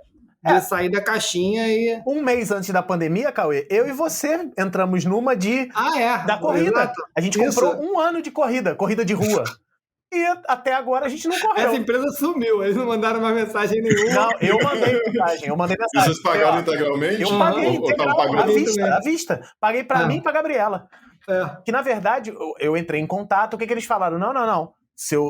sair da caixinha e...
Um mês antes da pandemia, Cauê, eu e você entramos numa da corrida.
Exato.
A gente comprou um ano de corrida de rua. E até agora a gente não correu.
Essa empresa sumiu, eles não mandaram mais mensagem nenhuma.
Não, eu mandei mensagem.
E vocês pagaram integralmente?
Eu paguei integral, à vista. Paguei pra mim e pra Gabriela. Que, na verdade, eu entrei em contato, o que eles falaram? Não.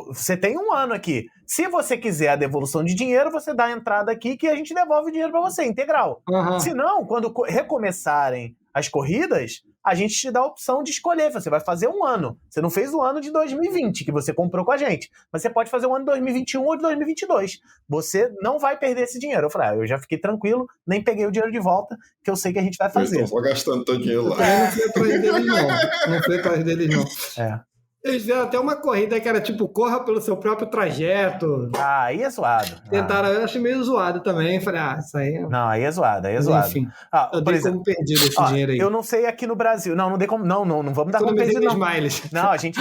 Você tem um ano aqui. Se você quiser a devolução de dinheiro, você dá a entrada aqui que a gente devolve o dinheiro pra você, integral. Se não, quando recomeçarem as corridas, a gente te dá a opção de escolher. Você vai fazer um ano. Você não fez o ano de 2020, que você comprou com a gente. Mas você pode fazer o ano de 2021 ou de 2022. Você não vai perder esse dinheiro. Eu falei, eu já fiquei tranquilo, nem peguei o dinheiro de volta, que eu sei que a gente vai fazer.
Eles estão só gastando todo dinheiro lá.
Não fui atrás deles, não. Não fui atrás deles, não. Eles fizeram até uma corrida que era tipo, corra pelo seu próprio trajeto.
Aí é zoado.
Tentaram, eu achei meio zoado também. Falei, isso aí...
Não, aí é zoado, Enfim,
eu dei como perdido esse dinheiro aí.
Eu não sei aqui no Brasil. Não dei como... Não vamos dar como perdido, não. Não, a gente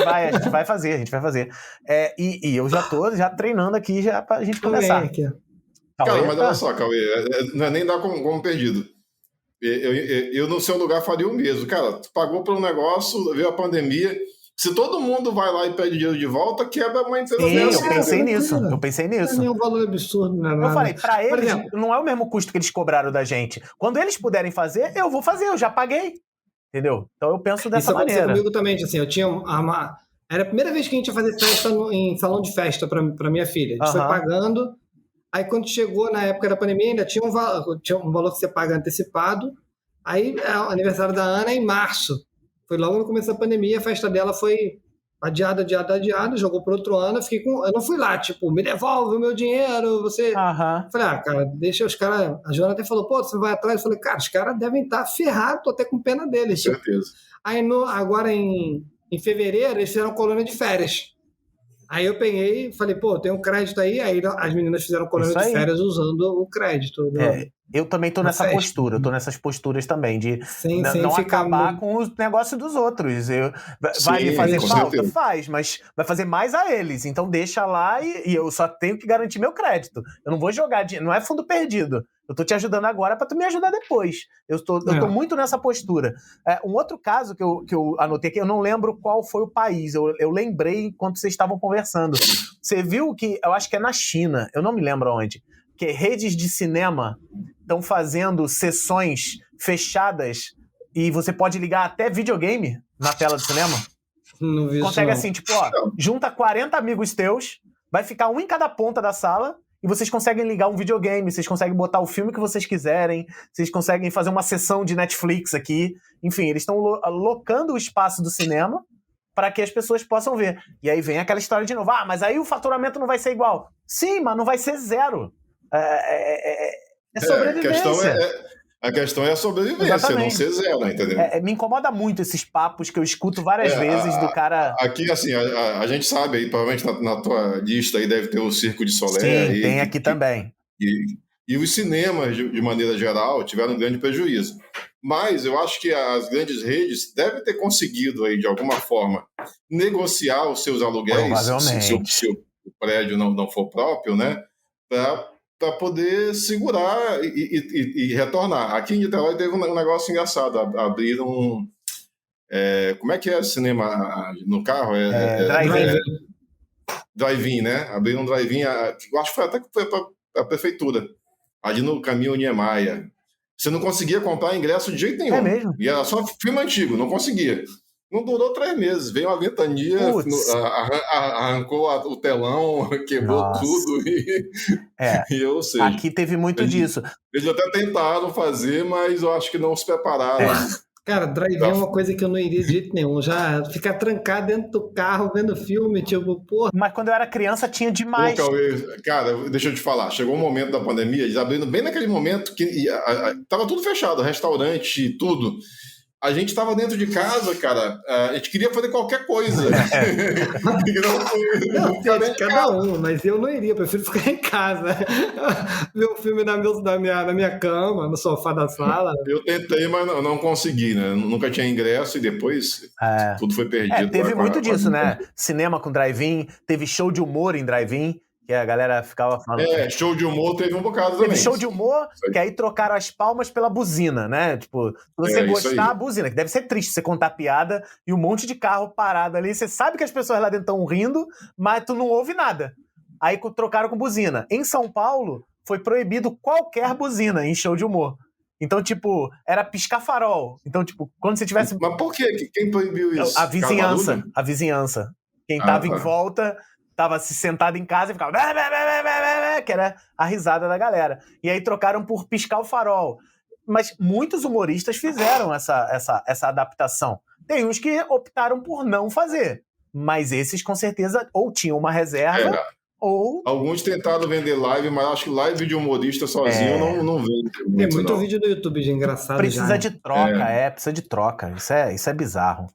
vai fazer. E eu já tô treinando aqui já pra gente começar.
Aqui.
Cara, mas olha só, Cauê, não é nem dar como perdido. Eu no seu lugar faria o mesmo. Cara, tu pagou por um negócio, veio a pandemia... Se todo mundo vai lá e pede dinheiro de volta, quebra uma empresa dessa.
Eu pensei nisso.
Não é um valor absurdo, não é nada.
Eu falei, pra eles, não é o mesmo custo que eles cobraram da gente. Quando eles puderem fazer, eu vou fazer, eu já paguei. Entendeu? Então eu penso dessa maneira. Isso
aconteceu comigo também, assim, eu tinha era a primeira vez que a gente ia fazer festa em salão de festa pra minha filha. A gente foi pagando, aí quando chegou na época da pandemia, ainda tinha um valor que você paga antecipado, aí o aniversário da Ana é em março. Foi logo no começo da pandemia, a festa dela foi adiada, jogou para outro ano, eu não fui lá, tipo, me devolve o meu dinheiro, você... Falei, cara, deixa os caras... A Joana até falou, você vai atrás? Eu falei, cara, os caras devem estar ferrados, tô até com pena deles.
Com certeza.
Aí, agora em fevereiro, eles fizeram colônia de férias. Aí eu peguei e falei, tem um crédito aí as meninas fizeram colônia de férias usando o crédito.
Eu também tô nessa postura, eu tô nessas posturas também, de não acabar com o negócio dos outros. Vai me fazer falta? Faz, mas vai fazer mais a eles. Então deixa lá e eu só tenho que garantir meu crédito. Eu não vou jogar dinheiro, não é fundo perdido. Eu tô te ajudando agora para tu me ajudar depois. Eu tô muito nessa postura. Um outro caso que eu anotei aqui, eu não lembro qual foi o país, eu lembrei enquanto vocês estavam conversando. Você viu que, eu acho que é na China, eu não me lembro onde, que redes de cinema estão fazendo sessões fechadas e você pode ligar até videogame na tela do cinema.
Não vi
Consegue
isso,
assim, tipo, junta 40 amigos teus, vai ficar um em cada ponta da sala e vocês conseguem ligar um videogame, vocês conseguem botar o filme que vocês quiserem, vocês conseguem fazer uma sessão de Netflix aqui. Enfim, eles estão locando o espaço do cinema para que as pessoas possam ver. E aí vem aquela história de novo. Mas aí o faturamento não vai ser igual. Sim, mas não vai ser zero. É sobrevivência.
A questão é a sobrevivência, exatamente. Não ser zero, entendeu?
Me incomoda muito esses papos que eu escuto várias vezes do cara...
Aqui, assim, a gente sabe aí, provavelmente na tua lista aí deve ter o Circo de Solé.
Sim, tem aqui também.
E os cinemas, de maneira geral, tiveram um grande prejuízo. Mas eu acho que as grandes redes devem ter conseguido aí, de alguma forma, negociar os seus aluguéis, se o prédio não for próprio, né? Para poder segurar e retornar. Aqui em Niterói teve um negócio engraçado. Abriram como é que é cinema no carro? Drive-in, né? Abriram um drive-in, eu acho que foi até que foi para a prefeitura, ali no caminho Niemeyer. Você não conseguia comprar ingresso de jeito nenhum.
É mesmo?
E era só filme antigo, não conseguia. Não durou 3 meses. Veio uma ventania, arrancou o telão, quebrou tudo. E ou seja,
aqui teve muito disso.
Eles até tentaram fazer, mas eu acho que não se prepararam.
Cara, drive-in é uma coisa que eu não iria de jeito nenhum. Já ficar trancado dentro do carro, vendo filme, tipo, porra.
Mas quando eu era criança tinha demais.
Cara, deixa eu te falar. Chegou um momento da pandemia, eles abrindo bem naquele momento que tava tudo fechado, restaurante, tudo. A gente estava dentro de casa, cara, a gente queria fazer qualquer coisa.
Cada um, mas eu não iria, eu prefiro ficar em casa. Ver um filme na minha cama, no sofá da sala.
Eu tentei, mas não consegui, né? Nunca tinha ingresso e depois tudo foi perdido.
Teve muito disso, né? Cinema com drive-in, teve show de humor em drive-in. Que a galera ficava falando.
Show de humor teve um bocado também.
Teve show de humor, que aí trocaram as palmas pela buzina, né? Tipo, se você gostar, a buzina, que deve ser triste você contar piada e um monte de carro parado ali. Você sabe que as pessoas lá dentro estão rindo, mas tu não ouve nada. Aí trocaram com buzina. Em São Paulo, foi proibido qualquer buzina em show de humor. Então, tipo, era piscar farol. Então, tipo, quando você tivesse...
Mas por quê? Quem proibiu isso?
A vizinhança. Quem tava em volta... Tava se sentado em casa e ficava... que era a risada da galera. E aí trocaram por piscar o farol. Mas muitos humoristas fizeram essa adaptação. Tem uns que optaram por não fazer. Mas esses, com certeza, ou tinham uma reserva... Ou...
Alguns tentaram vender live, mas acho que live de humorista sozinho não vende.
Tem muito vídeo no YouTube de engraçado.
Precisa de troca, precisa de troca. Isso é bizarro.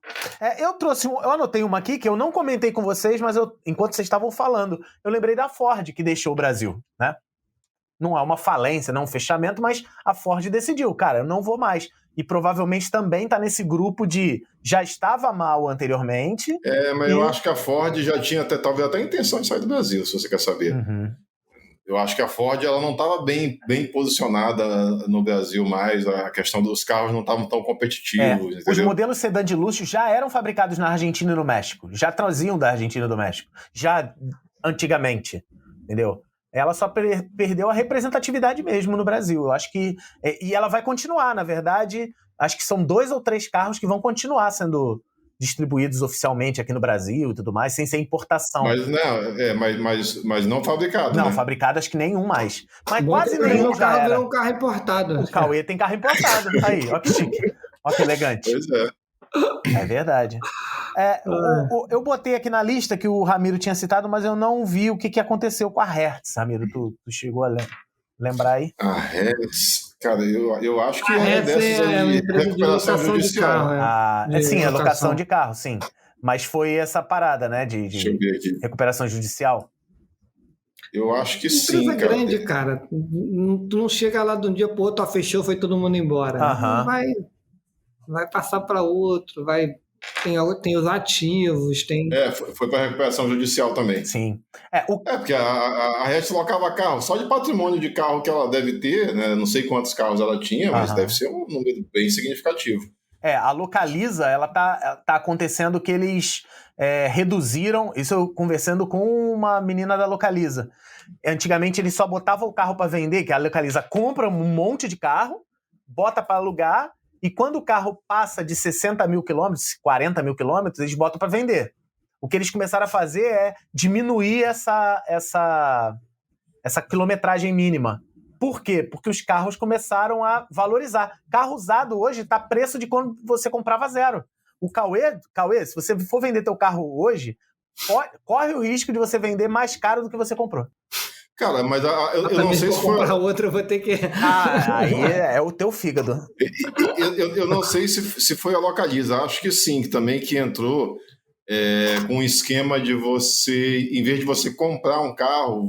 Eu anotei uma aqui que eu não comentei com vocês, mas enquanto vocês estavam falando, eu lembrei da Ford, que deixou o Brasil, né? Não é uma falência, não é um fechamento, mas a Ford decidiu, cara, eu não vou mais. E provavelmente também está nesse grupo de já estava mal anteriormente.
Mas eu acho que a Ford já tinha talvez até a intenção de sair do Brasil, se você quer saber. Eu acho que a Ford ela não estava bem posicionada no Brasil mais, a questão dos carros não estavam tão competitivos.
Os modelos sedã de luxo já eram fabricados na Argentina e no México, já traziam da Argentina e do México, já antigamente, entendeu? Ela só perdeu a representatividade mesmo no Brasil. Eu acho que... E ela vai continuar, na verdade. Acho que são 2 ou 3 carros que vão continuar sendo distribuídos oficialmente aqui no Brasil e tudo mais, sem ser importação.
Mas não fabricado,
Não,
né?
fabricado acho que nenhum mais. Mas quase nenhum já era.
Virou um carro importado.
O Cauê tem carro importado. Aí, ó que chique. Ó que elegante.
Pois é.
É verdade. Eu botei aqui na lista que o Ramiro tinha citado, mas eu não vi o que aconteceu com a Hertz, Ramiro. Tu chegou a lembrar aí?
A Hertz, cara, eu acho que
a Hertz é uma empresa de locação
judicial.
de carro.
Sim, é locação de carro, sim. Mas foi essa parada, né, de recuperação judicial.
Eu acho que sim,
cara. Empresa grande, cara. Tu não chega lá de um dia pro outro, fechou, foi todo mundo embora. Vai passar para outro, tem os ativos, tem...
Foi para recuperação judicial também.
Sim.
Porque a Hertz locava carro, só de patrimônio de carro que ela deve ter, né? Não sei quantos carros ela tinha, mas deve ser um número bem significativo. A Localiza,
ela tá acontecendo que eles reduziram, isso eu conversando com uma menina da Localiza. Antigamente eles só botavam o carro para vender, que a Localiza compra um monte de carro, bota para alugar, e quando o carro passa de 60 mil quilômetros, 40 mil quilômetros, eles botam para vender. O que eles começaram a fazer é diminuir essa quilometragem mínima. Por quê? Porque os carros começaram a valorizar. Carro usado hoje está preço de quando você comprava zero. O Cauê, se você for vender teu carro hoje, corre o risco de você vender mais caro do que você comprou.
Cara, mas eu não sei se foi...
comprar outra, eu vou ter que...
aí é o teu fígado.
Eu não sei se foi a Localiza, acho que sim, também que entrou com um esquema de você, em vez de você comprar um carro,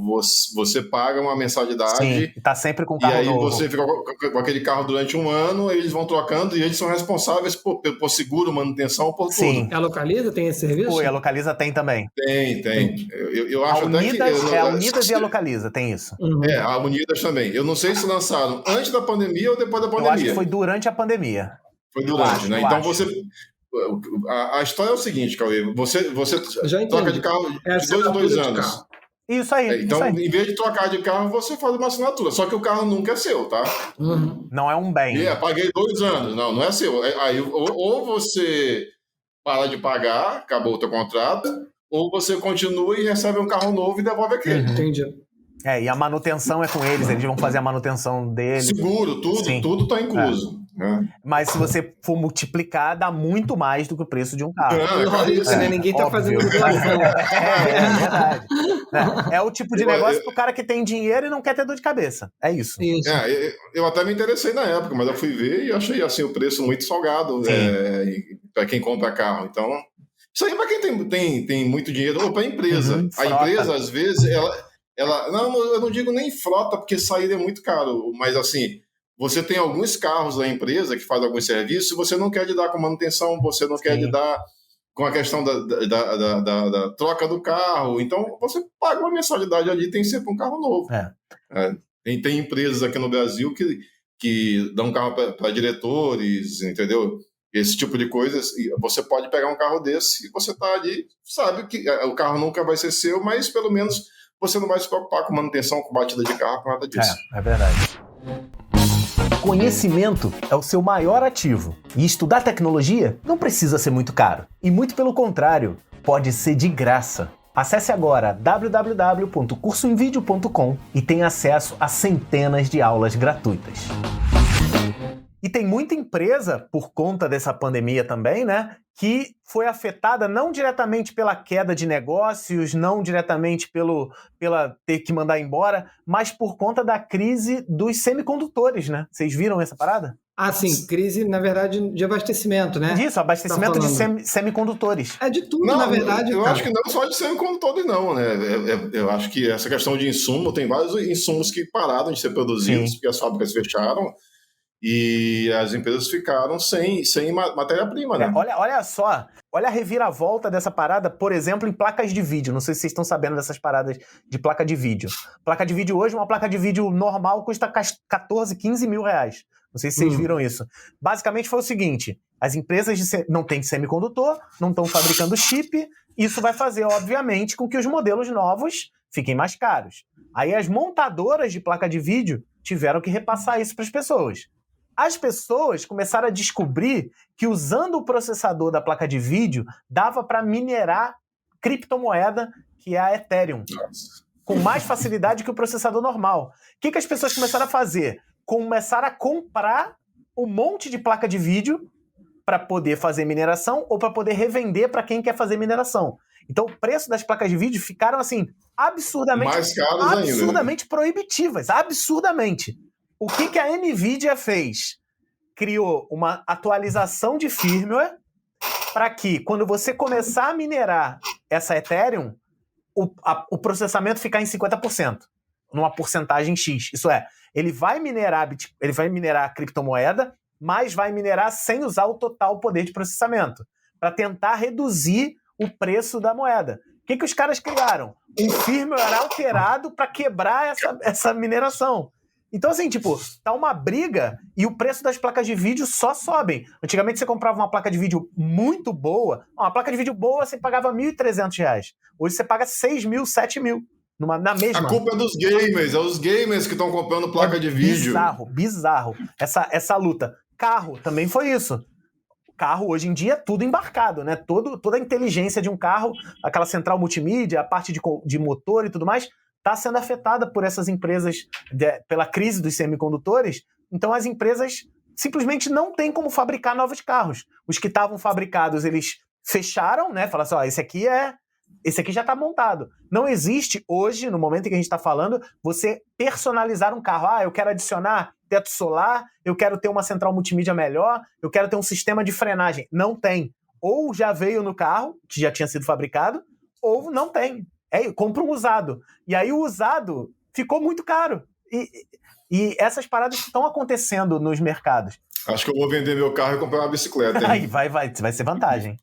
você paga uma mensalidade.
Sim, tá sempre com o carro novo.
E aí você fica com aquele carro durante um ano, eles vão trocando e eles são responsáveis por seguro, manutenção, por tudo.
A Localiza tem esse serviço?
A Localiza tem também.
Tem. Eu acho
a Unidas e a Localiza tem isso.
A Unidas também. Eu não sei se lançaram antes da pandemia ou depois da pandemia.
Eu acho que foi durante a pandemia.
Foi durante, né? Então você... A história é o seguinte, Cauê, você troca de carro de 2 em 2 anos.
Isso aí.
Então,
isso aí.
em vez de trocar de carro, você faz uma assinatura. Só que o carro nunca é seu, tá?
Não é um bem.
Paguei 2 anos. Não é seu. Aí, ou você para de pagar, acabou o teu contrato, ou você continua e recebe um carro novo e devolve aquele.
Entendi.
E a manutenção é com eles vão fazer a manutenção deles.
Seguro, tudo está incluso. Né?
Mas se você for multiplicar, dá muito mais do que o preço de um carro.
Né? Ninguém está fazendo doação.
É verdade. É o tipo de negócio pro cara que tem dinheiro e não quer ter dor de cabeça. É isso.
Eu até me interessei na época, mas eu fui ver e achei assim, o preço muito salgado para quem compra carro. Então, isso aí é para quem tem muito dinheiro ou para a empresa. A empresa, às vezes, não, eu não digo nem frota, porque sair é muito caro, mas assim, você tem alguns carros da empresa que fazem alguns serviços, você não quer lidar com manutenção, você não quer lidar com a questão da troca do carro, então você paga uma mensalidade ali, tem sempre um carro novo. Tem empresas aqui no Brasil que dão carro para diretores, entendeu? Esse tipo de coisas, e você pode pegar um carro desse e você está ali, sabe que o carro nunca vai ser seu, mas pelo menos você não vai se preocupar com manutenção, com batida de carro, com nada disso.
É verdade. Conhecimento é o seu maior ativo. E estudar tecnologia não precisa ser muito caro. E muito pelo contrário, pode ser de graça. Acesse agora www.cursoemvideo.com e tenha acesso a centenas de aulas gratuitas. E tem muita empresa, por conta dessa pandemia também, né, que foi afetada não diretamente pela queda de negócios, não diretamente pela ter que mandar embora, mas por conta da crise dos semicondutores, né? Vocês viram essa parada?
Sim, crise, na verdade, de abastecimento, né?
Isso, abastecimento de semicondutores.
É de tudo, na verdade.
Eu acho que não só de semicondutores, não, né? Eu acho que essa questão de insumo, tem vários insumos que pararam de ser produzidos, porque as fábricas fecharam, e as empresas ficaram sem matéria-prima, né?
Olha só, olha a reviravolta dessa parada, por exemplo, em placas de vídeo. Não sei se vocês estão sabendo dessas paradas de placa de vídeo. Placa de vídeo hoje, uma placa de vídeo normal custa 14, 15 mil reais. Não sei se vocês viram isso. Basicamente foi o seguinte, as empresas não têm semicondutor, não estão fabricando chip, isso vai fazer, obviamente, com que os modelos novos fiquem mais caros. Aí as montadoras de placa de vídeo tiveram que repassar isso para as pessoas. As pessoas começaram a descobrir que usando o processador da placa de vídeo dava para minerar criptomoeda, que é a Ethereum, com mais facilidade que o processador normal. O que as pessoas começaram a fazer? Começaram a comprar um monte de placa de vídeo para poder fazer mineração ou para poder revender para quem quer fazer mineração. Então o preço das placas de vídeo ficaram assim absurdamente,
mais caros
absurdamente ainda, proibitivas, absurdamente. O que a NVIDIA fez? Criou uma atualização de firmware para que, quando você começar a minerar essa Ethereum, o processamento ficar em 50%, numa porcentagem X. Isso é, ele vai minerar a criptomoeda, mas vai minerar sem usar o total poder de processamento, para tentar reduzir o preço da moeda. O que os caras criaram? Um firmware alterado para quebrar essa mineração. Então, assim, tá uma briga e o preço das placas de vídeo só sobem. Antigamente você comprava uma placa de vídeo muito boa, uma placa de vídeo boa você pagava R$ 1.300. Hoje você paga 6 mil, 7 mil. Na mesma.
A culpa é dos gamers, é os gamers que estão comprando placa de vídeo.
Bizarro. Essa luta. Carro também foi isso. Carro, hoje em dia, é tudo embarcado, né? Toda a inteligência de um carro, aquela central multimídia, a parte de motor e tudo mais, está sendo afetada por essas empresas, pela crise dos semicondutores. Então as empresas simplesmente não têm como fabricar novos carros. Os que estavam fabricados, eles fecharam, né? Falaram assim, esse aqui já está montado. Não existe hoje, no momento em que a gente está falando, você personalizar um carro. Eu quero adicionar teto solar, eu quero ter uma central multimídia melhor, eu quero ter um sistema de frenagem. Não tem. Ou já veio no carro, que já tinha sido fabricado, ou não tem. Compra um usado. E aí o usado ficou muito caro. E essas paradas estão acontecendo nos mercados.
Acho que eu vou vender meu carro e comprar uma bicicleta.
Aí vai ser vantagem.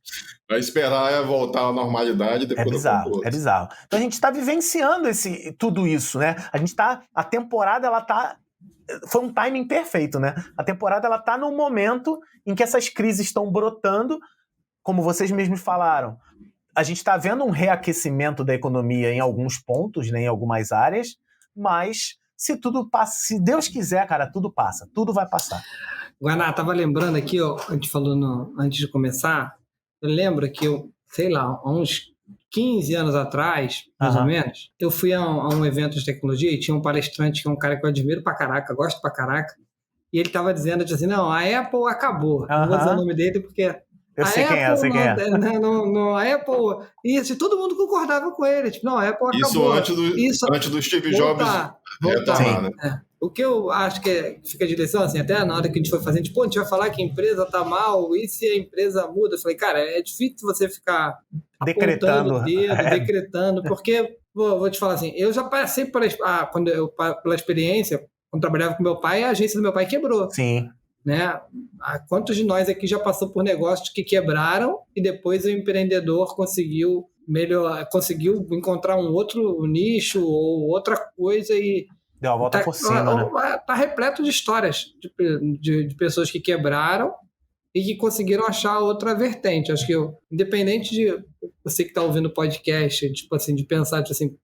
Vai esperar voltar à normalidade depois
É bizarro. Então a gente está vivenciando tudo isso, né? A temporada, foi um timing perfeito, né? A temporada, ela tá num momento em que essas crises estão brotando, como vocês mesmos falaram. A gente está vendo um reaquecimento da economia em alguns pontos, né, em algumas áreas, mas se tudo passa, se Deus quiser, cara, tudo passa, tudo vai passar.
Guaná, estava lembrando aqui, a gente falou antes de começar, eu lembro que sei lá, há uns 15 anos atrás, mais ou menos, eu fui a um evento de tecnologia e tinha um palestrante, que é um cara que eu admiro pra caraca, gosto pra caraca, e ele tava dizendo assim, não, a Apple acabou. Não vou dizer o nome dele porque...
Eu sei quem é.
A Apple... Isso, todo mundo concordava com ele. Tipo, não, a Apple acabou.
Isso antes do Steve Jobs
retornar, né? O que eu acho que fica de lição, assim, até na hora que a gente foi fazer, tipo, a gente vai falar que a empresa tá mal, e se a empresa muda? Eu falei, cara, é difícil você ficar
decretando
o dedo, decretando, porque, vou te falar assim, eu já passei pela experiência, quando trabalhava com meu pai, a agência do meu pai quebrou.
Sim.
Né? Quantos de nós aqui já passou por negócios que quebraram e depois o empreendedor conseguiu encontrar um outro nicho ou outra coisa e
deu a volta por cima, né?
Tá repleto de histórias de pessoas que quebraram e que conseguiram achar outra vertente. Acho que independente de você que está ouvindo o podcast, tipo assim, de pensar, tipo assim,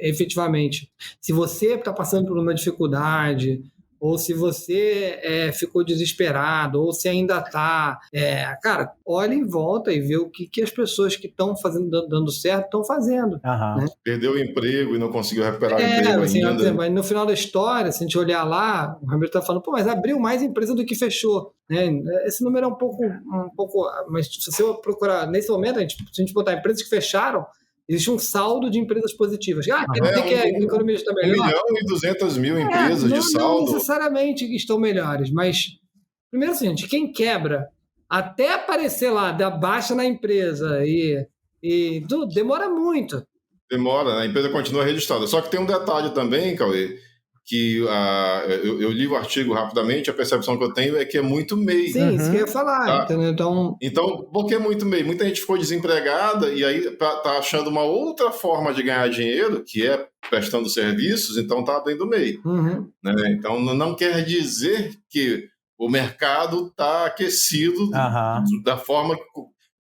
efetivamente, se você está passando por uma dificuldade, ou se você ficou desesperado, ou se ainda está... cara, olha em volta e vê o que as pessoas que estão dando certo estão fazendo. Né?
Perdeu o emprego e não conseguiu recuperar o emprego
assim,
ainda.
Mas no final da história, se a gente olhar lá, o Ramiro está falando, mas abriu mais empresa do que fechou. Né? Esse número é um pouco... Mas se você procurar, nesse momento, se a gente botar empresas que fecharam, existe um saldo de empresas positivas. Quer dizer que a economia está melhor?
1.200.000 empresas de saldo.
Não necessariamente estão melhores, mas, primeiro assim, quem quebra, até aparecer lá, dar baixa na empresa demora muito.
Demora, a empresa continua registrada. Só que tem um detalhe também, Cauê, que eu li o artigo rapidamente, a percepção que eu tenho é que é muito MEI.
Sim, isso que eu ia falar.
Tá? Então, por que muito MEI? Muita gente ficou desempregada e aí tá achando uma outra forma de ganhar dinheiro, que é prestando serviços, então tá abrindo MEI. Né? Então, não quer dizer que o mercado está aquecido da forma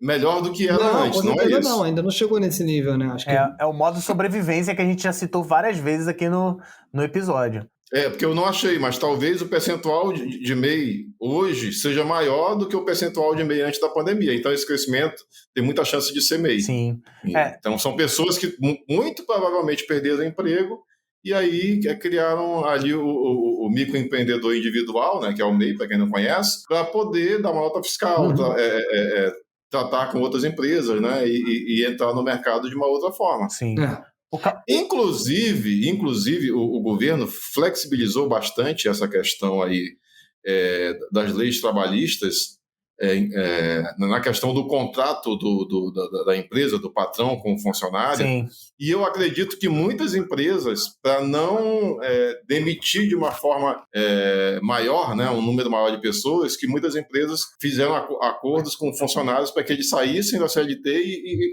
melhor do que era antes, não é isso?
Não, ainda não chegou nesse nível, né? Acho que...
é o modo sobrevivência que a gente já citou várias vezes aqui no episódio.
Porque eu não achei, mas talvez o percentual de MEI hoje seja maior do que o percentual de MEI antes da pandemia. Então, esse crescimento tem muita chance de ser MEI.
Sim.
Então, são pessoas que muito provavelmente perderam o emprego e aí criaram ali o microempreendedor individual, né, que é o MEI, para quem não conhece, para poder dar uma nota fiscal, tratar com outras empresas, né, e entrar no mercado de uma outra forma.
Sim.
Inclusive o governo flexibilizou bastante essa questão aí das leis trabalhistas na questão do contrato da empresa, do patrão com o funcionário.
Sim.
E eu acredito que muitas empresas, para não demitir de uma forma maior, né, um número maior de pessoas, que muitas empresas fizeram acordos com funcionários para que eles saíssem da CLT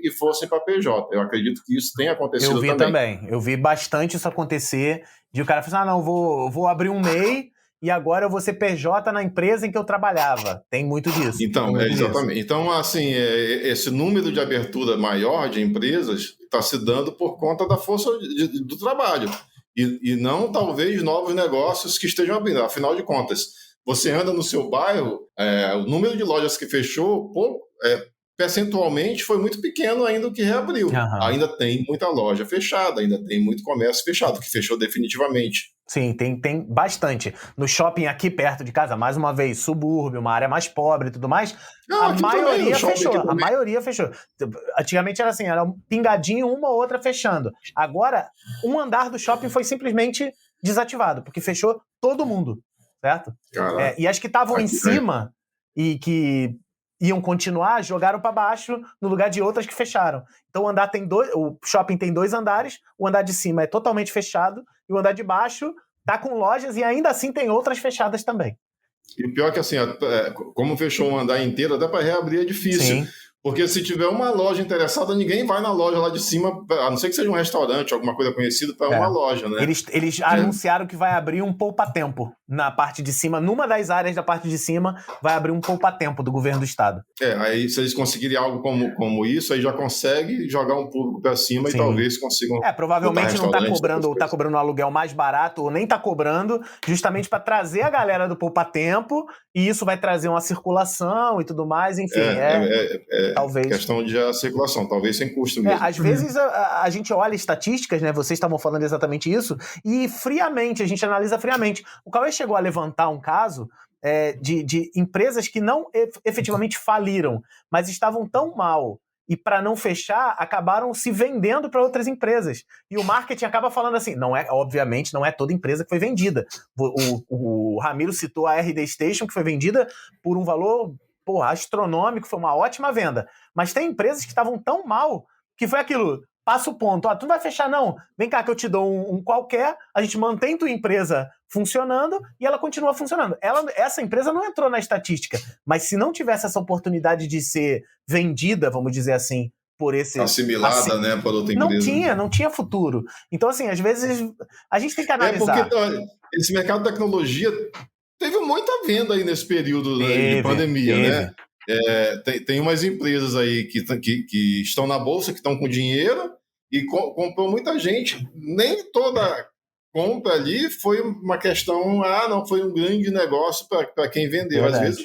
e fossem para a PJ. Eu acredito que isso tenha acontecido também.
Eu vi bastante isso acontecer, de o cara falar, não, vou abrir um MEI, e agora eu vou ser PJ na empresa em que eu trabalhava. Tem muito disso.
Então, exatamente. Então, assim, esse número de abertura maior de empresas está se dando por conta da força do trabalho. E não, talvez, novos negócios que estejam abrindo. Afinal de contas, você anda no seu bairro, o número de lojas que fechou, percentualmente, foi muito pequeno ainda o que reabriu. Ainda tem muita loja fechada, ainda tem muito comércio fechado, que fechou definitivamente.
Sim, tem bastante. No shopping aqui perto de casa, mais uma vez, subúrbio, uma área mais pobre e tudo mais, a maioria fechou. A maioria fechou. Antigamente era assim, era um pingadinho, uma ou outra fechando. Agora, um andar do shopping foi simplesmente desativado, porque fechou todo mundo, certo? E as que estavam em cima e que iam continuar, jogaram para baixo no lugar de outras que fecharam. Então o shopping tem 2 andares, o andar de cima é totalmente fechado e o andar de baixo tá com lojas e ainda assim tem outras fechadas também.
E o pior é que assim, como fechou um andar inteiro, até para reabrir é difícil.
Sim.
Porque se tiver uma loja interessada, ninguém vai na loja lá de cima, a não ser que seja um restaurante, alguma coisa conhecida, para uma loja, né?
Eles anunciaram que vai abrir um poupa-tempo na parte de cima, numa das áreas da parte de cima, vai abrir um poupa-tempo do governo do estado.
Aí se eles conseguirem algo como isso, aí já consegue jogar um público para cima. Sim. E talvez consigam...
provavelmente não está cobrando, ou está cobrando um aluguel mais barato, ou nem está cobrando, justamente para trazer a galera do poupa-tempo, e isso vai trazer uma circulação e tudo mais, enfim. Talvez.
Questão de circulação, talvez sem custo mesmo.
Às vezes a gente olha estatísticas, né? Vocês estavam falando exatamente isso, e friamente, a gente analisa friamente. O Cauê chegou a levantar um caso de empresas que não efetivamente faliram, mas estavam tão mal e para não fechar, acabaram se vendendo para outras empresas. E o marketing acaba falando assim, obviamente não é toda empresa que foi vendida. O Ramiro citou a RD Station, que foi vendida por um valor astronômico, foi uma ótima venda. Mas tem empresas que estavam tão mal que foi aquilo... Passa o ponto. Tu não vai fechar, não. Vem cá que eu te dou um qualquer, a gente mantém tua empresa funcionando e ela continua funcionando. Essa empresa não entrou na estatística, mas se não tivesse essa oportunidade de ser vendida, vamos dizer assim, por esse...
Assimilada, né, por outra empresa.
Não tinha futuro. Então, assim, às vezes a gente tem que analisar.
Porque esse mercado de tecnologia teve muita venda aí nesse período de pandemia, né? Tem umas empresas aí que estão na bolsa, que estão com dinheiro e comprou muita gente. Nem toda compra ali foi uma questão, não foi um grande negócio para quem vendeu. Às vezes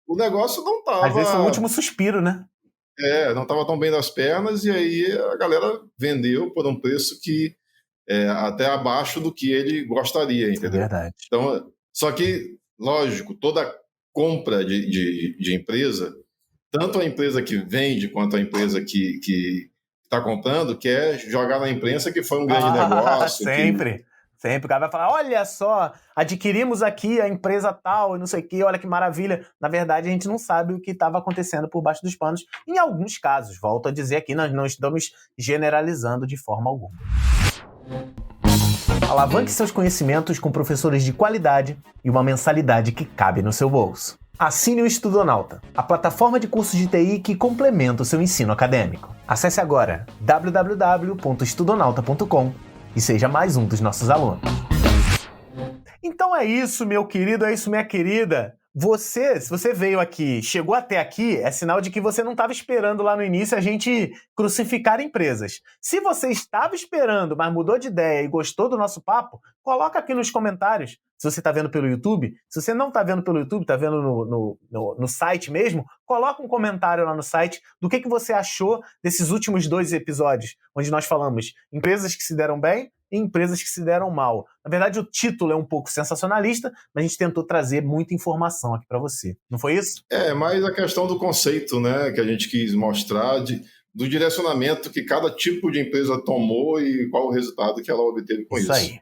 o negócio não estava...
Às vezes foi o último suspiro, né?
Não estava tão bem das pernas e aí a galera vendeu por um preço que até abaixo do que ele gostaria, entendeu?
Verdade.
Então, só que, lógico, toda compra de empresa, tanto a empresa que vende quanto a empresa que está comprando, quer jogar na imprensa que foi um grande negócio.
Sempre. O cara vai falar, olha só, adquirimos aqui a empresa tal e não sei o quê, olha que maravilha. Na verdade, a gente não sabe o que estava acontecendo por baixo dos panos. Em alguns casos, volto a dizer aqui, nós não estamos generalizando de forma alguma. Alavanque seus conhecimentos com professores de qualidade e uma mensalidade que cabe no seu bolso. Assine o Estudonauta, a plataforma de cursos de TI que complementa o seu ensino acadêmico. Acesse agora www.estudonauta.com e seja mais um dos nossos alunos. Então é isso, meu querido, é isso, minha querida. Se você veio aqui, chegou até aqui, é sinal de que você não estava esperando lá no início a gente crucificar empresas. Se você estava esperando, mas mudou de ideia e gostou do nosso papo, coloca aqui nos comentários. Se você está vendo pelo YouTube, se você não está vendo pelo YouTube, está vendo no site mesmo, coloca um comentário lá no site do que você achou desses últimos 2 episódios, onde nós falamos empresas que se deram bem e empresas que se deram mal. Na verdade, o título é um pouco sensacionalista, mas a gente tentou trazer muita informação aqui para você. Não foi isso?
Mais a questão do conceito, né, que a gente quis mostrar, do direcionamento que cada tipo de empresa tomou e qual o resultado que ela obteve com isso.
Isso aí.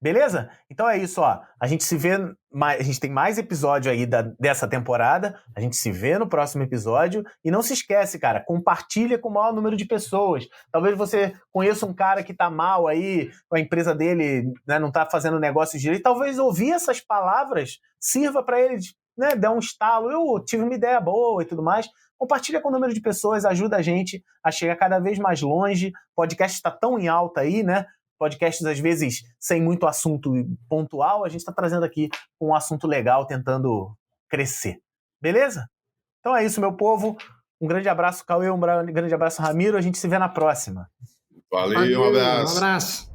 Beleza? Então é isso, ó. A gente se vê, a gente tem mais episódio aí dessa temporada, a gente se vê no próximo episódio e não se esquece, cara, compartilha com o maior número de pessoas. Talvez você conheça um cara que tá mal aí, a empresa dele, né, não tá fazendo negócio direito, talvez ouvir essas palavras sirva para ele, né, dar um estalo, eu tive uma ideia boa e tudo mais. Compartilha com o número de pessoas, ajuda a gente a chegar cada vez mais longe. O podcast está tão em alta aí, né? Podcasts, às vezes, sem muito assunto pontual, a gente está trazendo aqui um assunto legal, tentando crescer. Beleza? Então é isso, meu povo. Um grande abraço, Cauê, um grande abraço, Ramiro. A gente se vê na próxima.
Valeu, um abraço.
Um abraço.